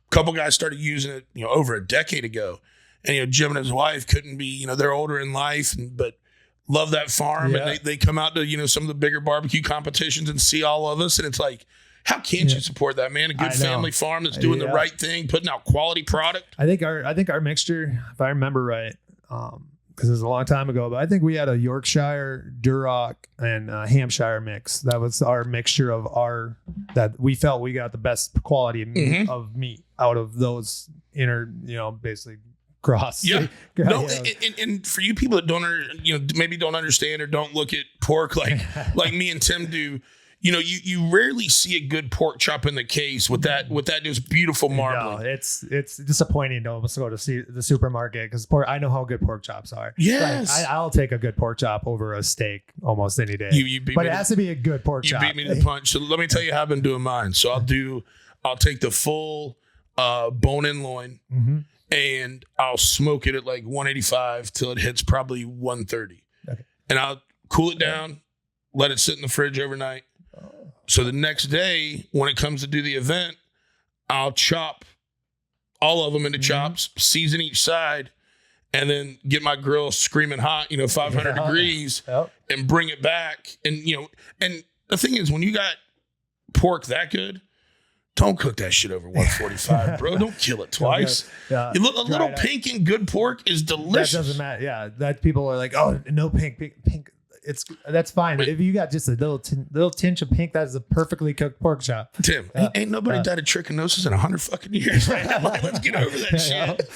couple guys started using it, over a decade ago. And Jim and his wife couldn't be, they're older in life, but love that farm. Yeah. And they come out to, some of the bigger barbecue competitions and see all of us. And it's like, how can't you support that, man? A good family farm that's doing the right thing, putting out quality product. I think our mixture, if I remember right, because it was a long time ago, but I think we had a Yorkshire, Duroc, and Hampshire mix. That was our mixture that we felt we got the best quality of meat out of those basically cross. Yeah. No, and for you people that maybe don't understand or don't look at pork like me and Tim do, you rarely see a good pork chop in the case with that just beautiful marbling. No, it's disappointing to almost go to see the supermarket because I know how good pork chops are. Yes, I'll take a good pork chop over a steak almost any day. But it has to be a good pork chop. You beat me to the punch. So let me tell you how I've been doing mine. So I'll take the full bone-in loin and I'll smoke it at like 185 till it hits probably 130, and I'll cool it down, let it sit in the fridge overnight. So the next day, when it comes to do the event, I'll chop all of them into chops, season each side, and then get my grill screaming hot, 500 degrees, and bring it back. And, and the thing is, when you got pork that good, don't cook that shit over 145, bro. Don't kill it twice. A little pink and good pork is delicious. That doesn't matter. Yeah, that people are like, oh, no pink. That's fine. But if you got just a little tinge of pink, that is a perfectly cooked pork chop. Tim, ain't nobody died of trichinosis in 100 fucking years. Right now. Let's get over that shit.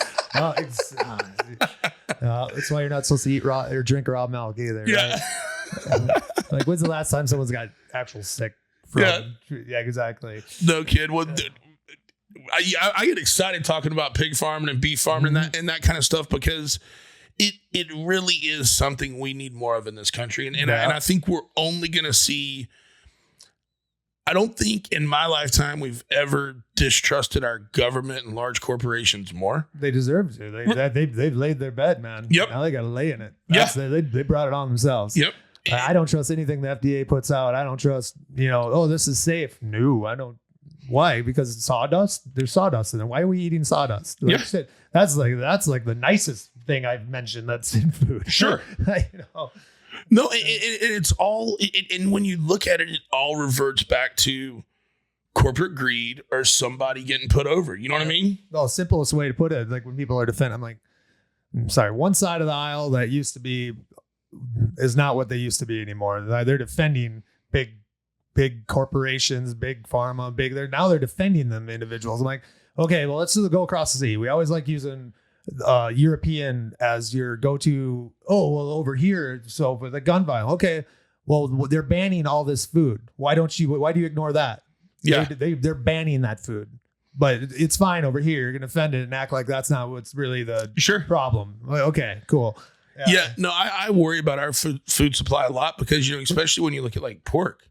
That's why you're not supposed to eat raw or drink raw milk either. Yeah. Right? Like, when's the last time someone's got actual sick from? Yeah, exactly. No kid. Well, I get excited talking about pig farming and beef farming and that kind of stuff because it really is something we need more of in this country. And I think we're only going to see, I don't think in my lifetime we've ever distrusted our government and large corporations more. They deserve to. They've laid their bed, man. Yep. Now they got to lay in it. They brought it on themselves. Yep. I don't trust anything the FDA puts out. I don't trust, this is safe. No, I don't. Why? Because sawdust. There's sawdust in there. Why are we eating sawdust? Like, shit, that's like the nicest thing I've mentioned that's in food. Sure. No, it's all. And when you look at it, it all reverts back to corporate greed or somebody getting put over. You know what I mean? The simplest way to put it, like when people are defending, I'm like, I'm sorry, one side of the aisle that used to be is not what they used to be anymore. They're defending big corporations, big pharma, they're defending them individuals. I'm like, okay, well, let's just go across the sea. We always like using European as your go-to. Oh, well, over here, so for the gun violence, okay, well, they're banning all this food. Why do you ignore that? Yeah, they're banning that food, but it's fine over here. You're gonna defend it and act like that's not what's really the problem. Okay, cool. Yeah, no, I worry about our food supply a lot because especially when you look at like pork.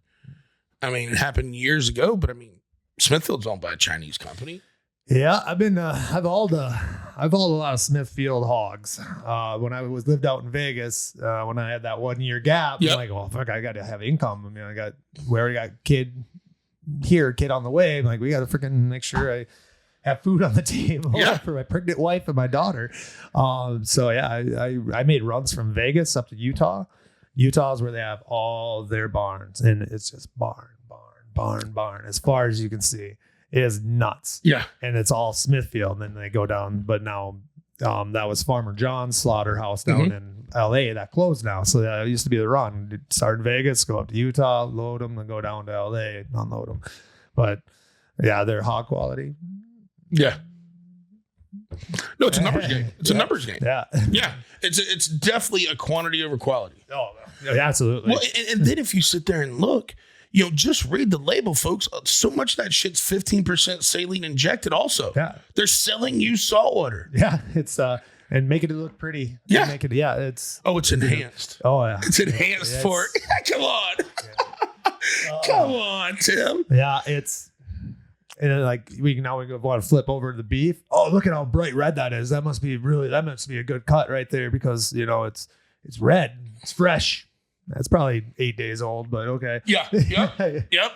I mean, it happened years ago, but I mean, Smithfield's owned by a Chinese company. Yeah, I've hauled a lot of Smithfield hogs. When I lived out in Vegas, when I had that 1 year gap, I'm like, well, fuck, I got to have income. I mean, we already got kid on the way. I'm like, we got to freaking make sure I have food on the table for my pregnant wife and my daughter. So yeah, I made runs from Vegas up to Utah. Utah is where they have all their barns, and it's just barn as far as you can see. It is nuts. Yeah. And it's all Smithfield. And then they go down, but now that was Farmer John's slaughterhouse down in LA that closed now. So that used to be the run. You'd start in Vegas, go up to Utah, load them, and go down to LA and unload them. But yeah, they're high quality. Yeah. No, it's a numbers game. It's a numbers game. Yeah. Yeah. It's definitely a quantity over quality. Oh, yeah, absolutely. Well, and then if you sit there and look, just read the label, folks. So much of that shit's 15% saline injected also. Yeah. They're selling you saltwater. Yeah. It's and making it look pretty. Yeah. It's enhanced. Oh yeah. It's enhanced for it. Come on. Yeah. Come on, Tim. Yeah, and then, like we want to flip over to the beef. Oh, look at how bright red that is. That must be a good cut right there because it's red. It's fresh. That's probably 8 days old, but okay. Yeah. Yep.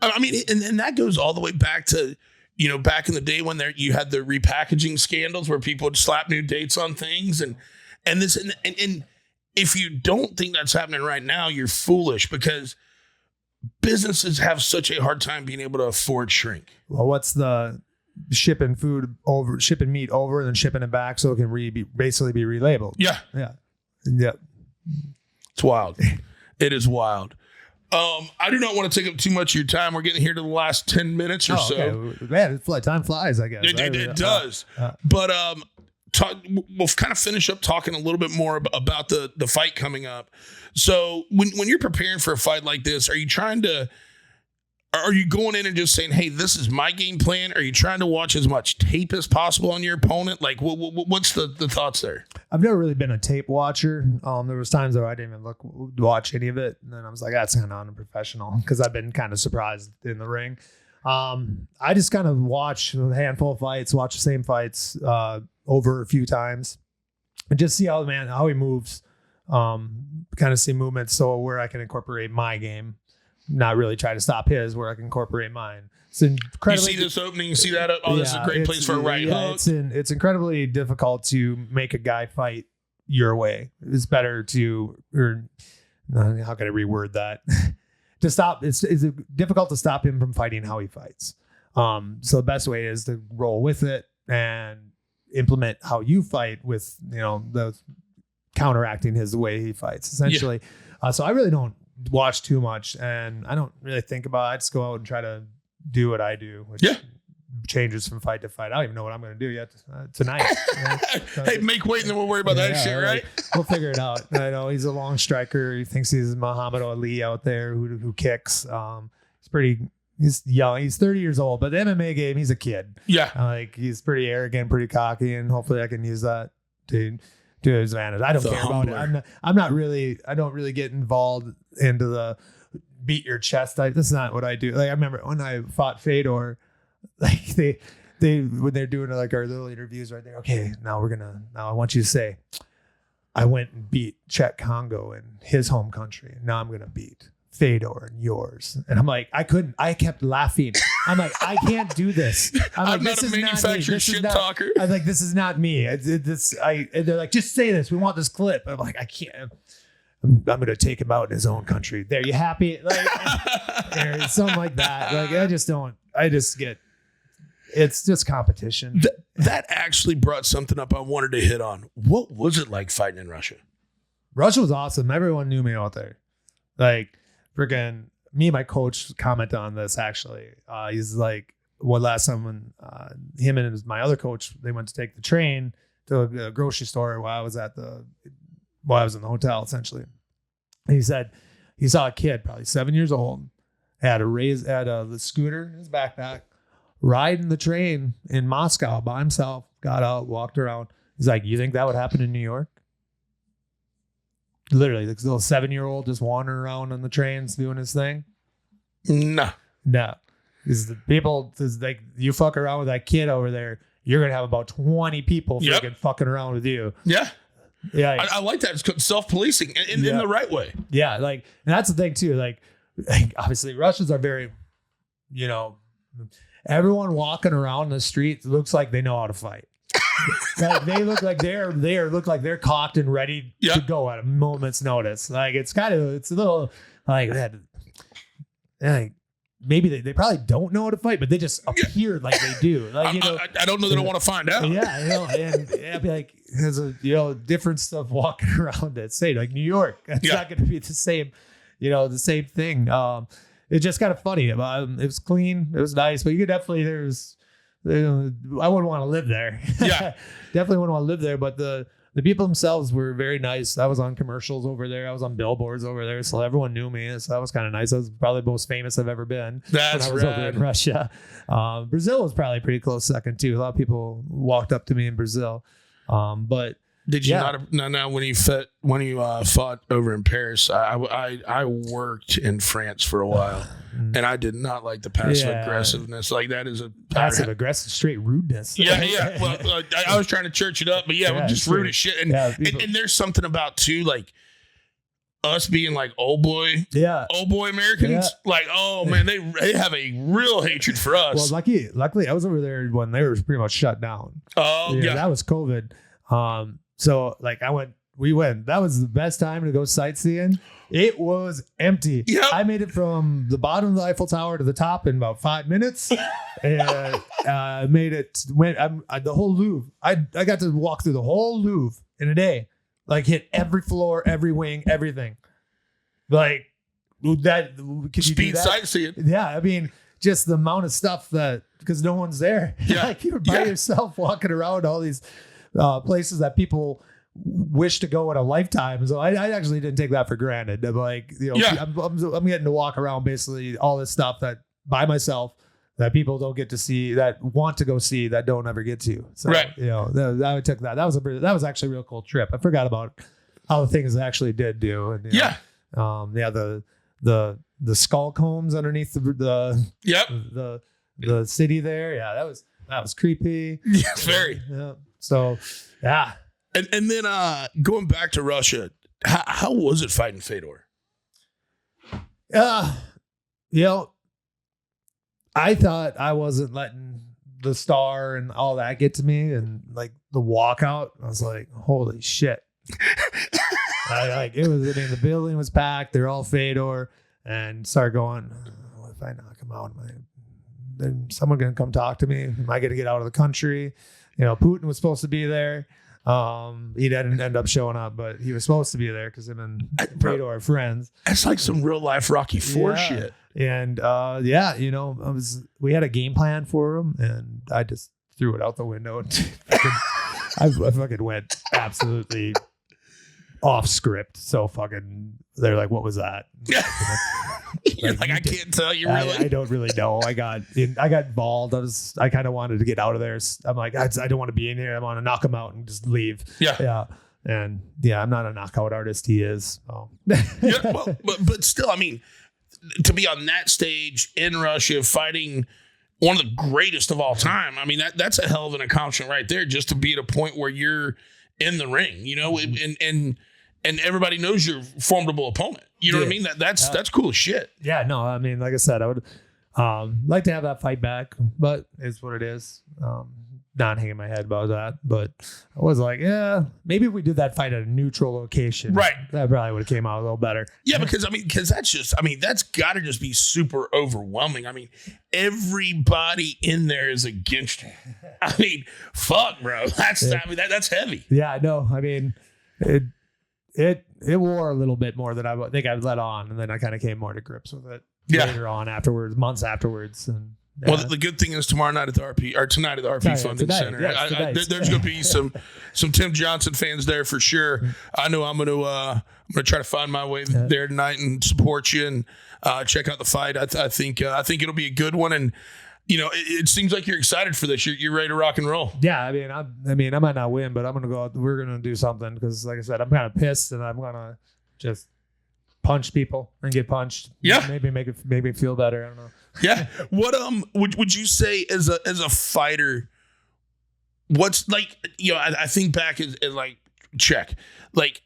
I mean, and that goes all the way back to, back in the day when you had the repackaging scandals where people would slap new dates on things and if you don't think that's happening right now, you're foolish because businesses have such a hard time being able to afford shrink. Well, what's the shipping meat over and then shipping it back so it can basically be relabeled? Yeah. It's wild. It is wild. I do not want to take up too much of your time. We're getting here to the last 10 minutes or so. Okay. Man, time flies, I guess. It does. But we'll kind of finish up talking a little bit more about the fight coming up. So when you're preparing for a fight like this, are you going in and just saying, hey, this is my game plan? Are you trying to watch as much tape as possible on your opponent? Like, what's the thoughts there? I've never really been a tape watcher. There was times where I didn't even watch any of it. And then I was like, that's kind of unprofessional because I've been kind of surprised in the ring. I just kind of watch a handful of fights, watch the same fights over a few times and just see how he moves, kind of see movements. So where I can incorporate my game. Not really try to stop his where I can incorporate mine. It's incredibly. You see this opening, you see that. Oh, this is a great place for a right hook. It's incredibly difficult to make a guy fight your way. It's better how can I reword that? To stop, it's difficult to stop him from fighting how he fights. So the best way is to roll with it and implement how you fight with the counteracting the way he fights essentially. Yeah. So I really don't watch too much and I don't really think about it. I just go out and try to do what I do, which changes from fight to fight. I don't even know what I'm going to do yet tonight. Hey, make weight and then we'll worry about that shit, right? We'll figure it out. I know he's a long striker. He thinks he's Muhammad Ali out there who kicks. He's young. He's 30 years old, but the MMA game, he's a kid. Yeah. He's pretty arrogant, pretty cocky, and hopefully I can use that to his advantage. I don't care about it. I don't really get involved into the beat your chest. This is not what I do. Like I remember when I fought Fedor, like they when they're doing like our little interviews right there. Okay, now I want you to say, I went and beat Czech Congo in his home country. Now I'm gonna beat Fedor and yours. And I'm like, I kept laughing. I'm like, I can't do this. I'm not a manufactured shit talker. I'm like, this is not me. And they're like, just say this. We want this clip. I'm like, I can't. I'm going to take him out in his own country. There, you happy? Like, or something like that. Like, it's just competition. That actually brought something up I wanted to hit on. What was it like fighting in Russia? Russia was awesome. Everyone knew me out there. Like, freaking me and my coach commented on this actually. He's like, last time when him and my other coach, they went to take the train to a grocery store while I was in the hotel essentially. And he said he saw a kid probably 7 years old, had the scooter in his backpack, riding the train in Moscow by himself, got out, walked around. He's like, you think that would happen in New York? Literally, this little 7-year-old just wandering around on the trains doing his thing. No. Because the people, like, you fuck around with that kid over there, you're gonna have about 20 people fucking around with you. Yeah. I like that. It's self-policing in the right way. Yeah, like, and that's the thing too. Like obviously, Russians are very, everyone walking around the street looks like they know how to fight. Like they look like they're cocked and ready to go at a moment's notice. Like it's a little like that. Like maybe they probably don't know how to fight, but they just appear like they do. Like I don't know that I want to find out. Yeah, and I'd be like, there's different stuff walking around that say like New York. It's not going to be the same, the same thing. It's just kind of funny. It was clean. It was nice, but you could definitely I wouldn't want to live there. Yeah, definitely wouldn't want to live there. But the people themselves were very nice. I was on commercials over there. I was on billboards over there, so everyone knew me. So that was kind of nice. I was probably the most famous I've ever been. That's when I was over in Russia. Brazil was probably pretty close second too. A lot of people walked up to me in Brazil. But Did you not? No. When you fought over in Paris, I worked in France for a while, and I did not like the passive aggressiveness. Like that is a passive aggressive, straight rudeness. Yeah. Well, I was trying to church it up, but just rude as shit. And, and there's something about too, like us being like old boy Americans. Like, oh man, they have a real hatred for us. Well, luckily, I was over there when they were pretty much shut down. Oh that was COVID. So like we went. That was the best time to go sightseeing. It was empty. Yep. I made it from the bottom of the Eiffel Tower to the top in about 5 minutes, and the whole Louvre. I got to walk through the whole Louvre in a day. Like hit every floor, every wing, everything. Like that. Could you do that? Sightseeing. Yeah, I mean, just the amount of stuff because no one's there. Yeah, like you're by yourself walking around all these places that people wish to go in a lifetime. So I actually didn't take that for granted. I'm like, I'm getting to walk around basically all this stuff that by myself that people don't get to see, that want to go see, that don't ever get to. So, I took that. That was actually a real cool trip. I forgot about how the things actually did do. And, the skull combs underneath the city there. Yeah, that was creepy. Yeah, very. Yeah. So, yeah. And then going back to Russia, how was it fighting Fedor? I thought I wasn't letting the star and all that get to me, and like the walkout, I was like, holy shit. The building was packed. They're all Fedor, and started going, what if I knock him out? Then someone going to come talk to me? Am I going to get out of the country? Putin was supposed to be there. He didn't end up showing up, but he was supposed to be there because him and Fedor are friends. That's like some real life Rocky IV shit. And we had a game plan for him, and I just threw it out the window. And I fucking went absolutely off script. So fucking, they're like, "What was that?" You're like, I can't tell you really. I don't really know. I got involved. I kind of wanted to get out of there. I'm like, I don't want to be in here. I want to knock him out and just leave. Yeah. And I'm not a knockout artist. He is. So. Well, but still, I mean, to be on that stage in Russia fighting one of the greatest of all time, I mean, that's a hell of an accomplishment right there, just to be at a point where you're in the ring, and everybody knows you're a formidable opponent. You know what I mean? That's cool as shit. Yeah, no, I mean, like I said, I would like to have that fight back, but it's what it is. Not hanging my head about that, but I was like, maybe if we did that fight at a neutral location, right? That probably would have came out a little better. Yeah, because that's got to just be super overwhelming. I mean, everybody in there is against you. I mean, fuck, bro. That's heavy. Yeah, I know. I mean, it wore a little bit more than I think I'd let on, and then I kind of came more to grips with it later on, months afterwards, and. Yeah. Well, the good thing is tonight at the RP Funding Center. There's going to be some Tim Johnson fans there for sure. I know I'm going to try to find my way there tonight and support you and check out the fight. I think it'll be a good one, and it seems like you're excited for this. You're ready to rock and roll. Yeah, I mean, I might not win, but I'm going to go out. We're going to do something because, like I said, I'm kind of pissed, and I'm going to just punch people and get punched. Yeah, maybe make it feel better. I don't know. Yeah. What would you say as a fighter? What's like, I think back as like Czech, like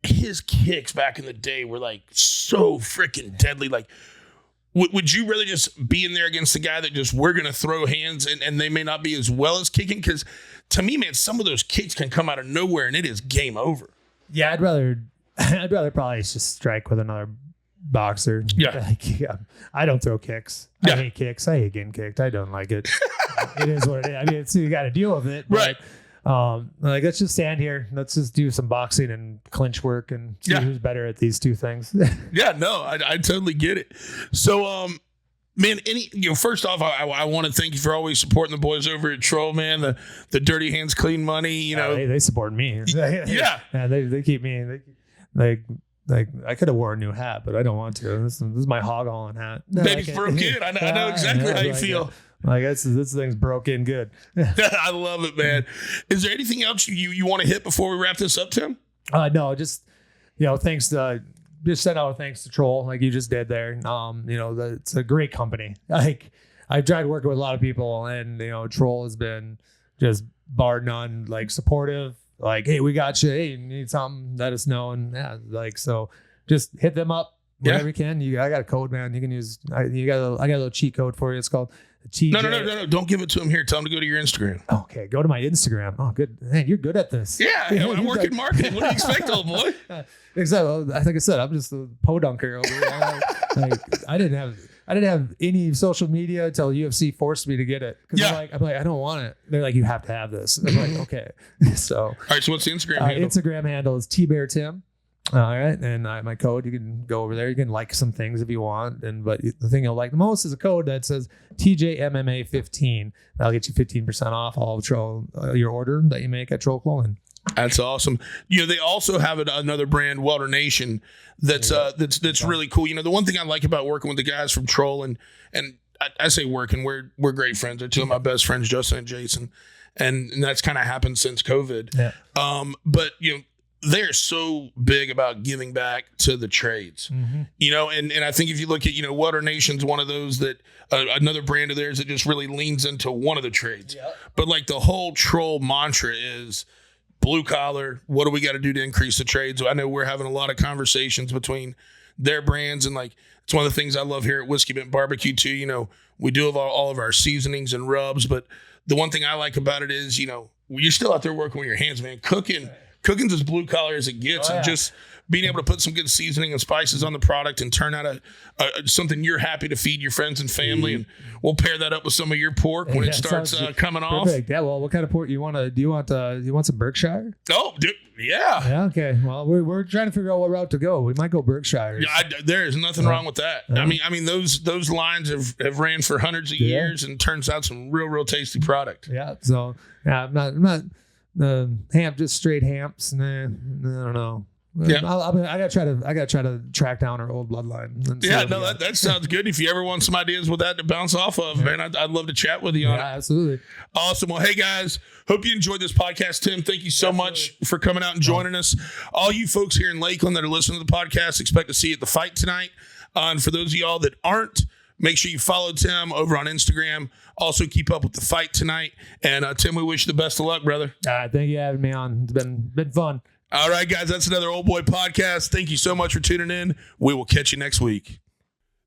his kicks back in the day were like so freaking deadly. Like, would you really just be in there against the guy that just we're gonna throw hands and they may not be as well as kicking? Because to me, man, some of those kicks can come out of nowhere and it is game over. Yeah, I'd rather probably just strike with another boxer. Yeah. I don't throw kicks. I hate kicks. I hate getting kicked. I don't like it. It is what it is. I mean, so you got to deal with it. Right. But, let's just stand here. Let's just do some boxing and clinch work and see who's better at these two things. Yeah, no, I totally get it. So, man, first off, I want to thank you for always supporting the boys over at Troll, man. The Dirty Hands Clean Money, they support me. Yeah. They keep me. Like I could have worn a new hat, but I don't want to. This is my hog hauling hat. Baby for a kid. I know exactly how you feel. Like this thing's broke in good. I love it, man. Is there anything else you want to hit before we wrap this up, Tim? No, just thanks to just send out a thanks to Troll like you just did there. It's a great company. Like I've tried working with a lot of people, and Troll has been just bar none, like supportive. Like, hey, we got you. Hey, you need something? Let us know. And so just hit them up whenever you can. I got a code, man. You can use. I got a little cheat code for you. It's called TJ. No. Don't give it to him here. Tell him to go to your Instagram. Okay, go to my Instagram. Oh, good. Man, you're good at this. Yeah, I'm working marketing. What do you expect, old boy? Exactly. Like I said, I'm just a podunker over here. I didn't have any social media until UFC forced me to get it. I'm like, I don't want it. They're like, you have to have this. I'm like, okay. So, all right. So what's the Instagram handle? Instagram handle is tbeartim. All right, and my code, you can go over there. You can like some things if you want, but the thing you'll like the most is a code that says TJMMA15. That'll get you 15% off all your order that you make at Troll Clothing. That's awesome. They also have another brand, Welder Nation, that's really cool. The one thing I like about working with the guys from Troll, and I say working, we're great friends. They're two of my best friends, Justin and Jason, and that's kind of happened since COVID. Yeah. But they're so big about giving back to the trades, and I think if you look at, Welder Nation's one of those that another brand of theirs that just really leans into one of the trades. Yep. But like the whole Troll mantra is blue collar. What do we got to do to increase the trades? I know we're having a lot of conversations between their brands, and like, it's one of the things I love here at Whiskey Bent Barbecue too. We do have all of our seasonings and rubs, but the one thing I like about it is, you're still out there working with your hands, man, Cooking's as blue collar as it gets, and just being able to put some good seasoning and spices on the product and turn out something you're happy to feed your friends and family. And we'll pair that up with some of your pork when it starts coming off. Perfect. Yeah. Well, what kind of pork you want? Do you want some Berkshire? Oh, dude, yeah. Yeah. Okay. Well, we're trying to figure out what route to go. We might go Berkshire. Yeah, there is nothing wrong with that. I mean, those lines have ran for hundreds of years, and turns out some real tasty product. Yeah. So I'm not. Hamp, just straight hamps. Nah, I don't know. Yeah, I gotta try to track down our old bloodline. That sounds good. If you ever want some ideas with that to bounce off of, man, I'd love to chat with you on it. Absolutely. Awesome. Well, hey guys, hope you enjoyed this podcast. Tim, thank you so much for coming out and joining us. All you folks here in Lakeland that are listening to the podcast, expect to see you at the fight tonight. And for those of y'all that aren't, make sure you follow Tim over on Instagram. Also, keep up with the fight tonight. And Tim, we wish you the best of luck, brother. All right, thank you for having me on. It's been fun. All right, guys, that's another Old Boy podcast. Thank you so much for tuning in. We will catch you next week.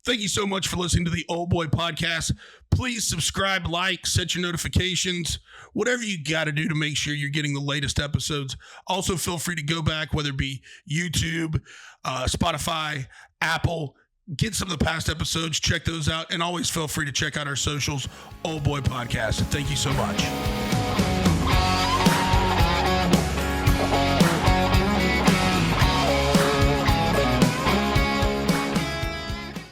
Thank you so much for listening to the Old Boy podcast. Please subscribe, like, set your notifications, whatever you got to do to make sure you're getting the latest episodes. Also, feel free to go back, whether it be YouTube, Spotify, Apple. Get some of the past episodes, check those out, and always feel free to check out our socials, Old Boy Podcast. Thank you so much.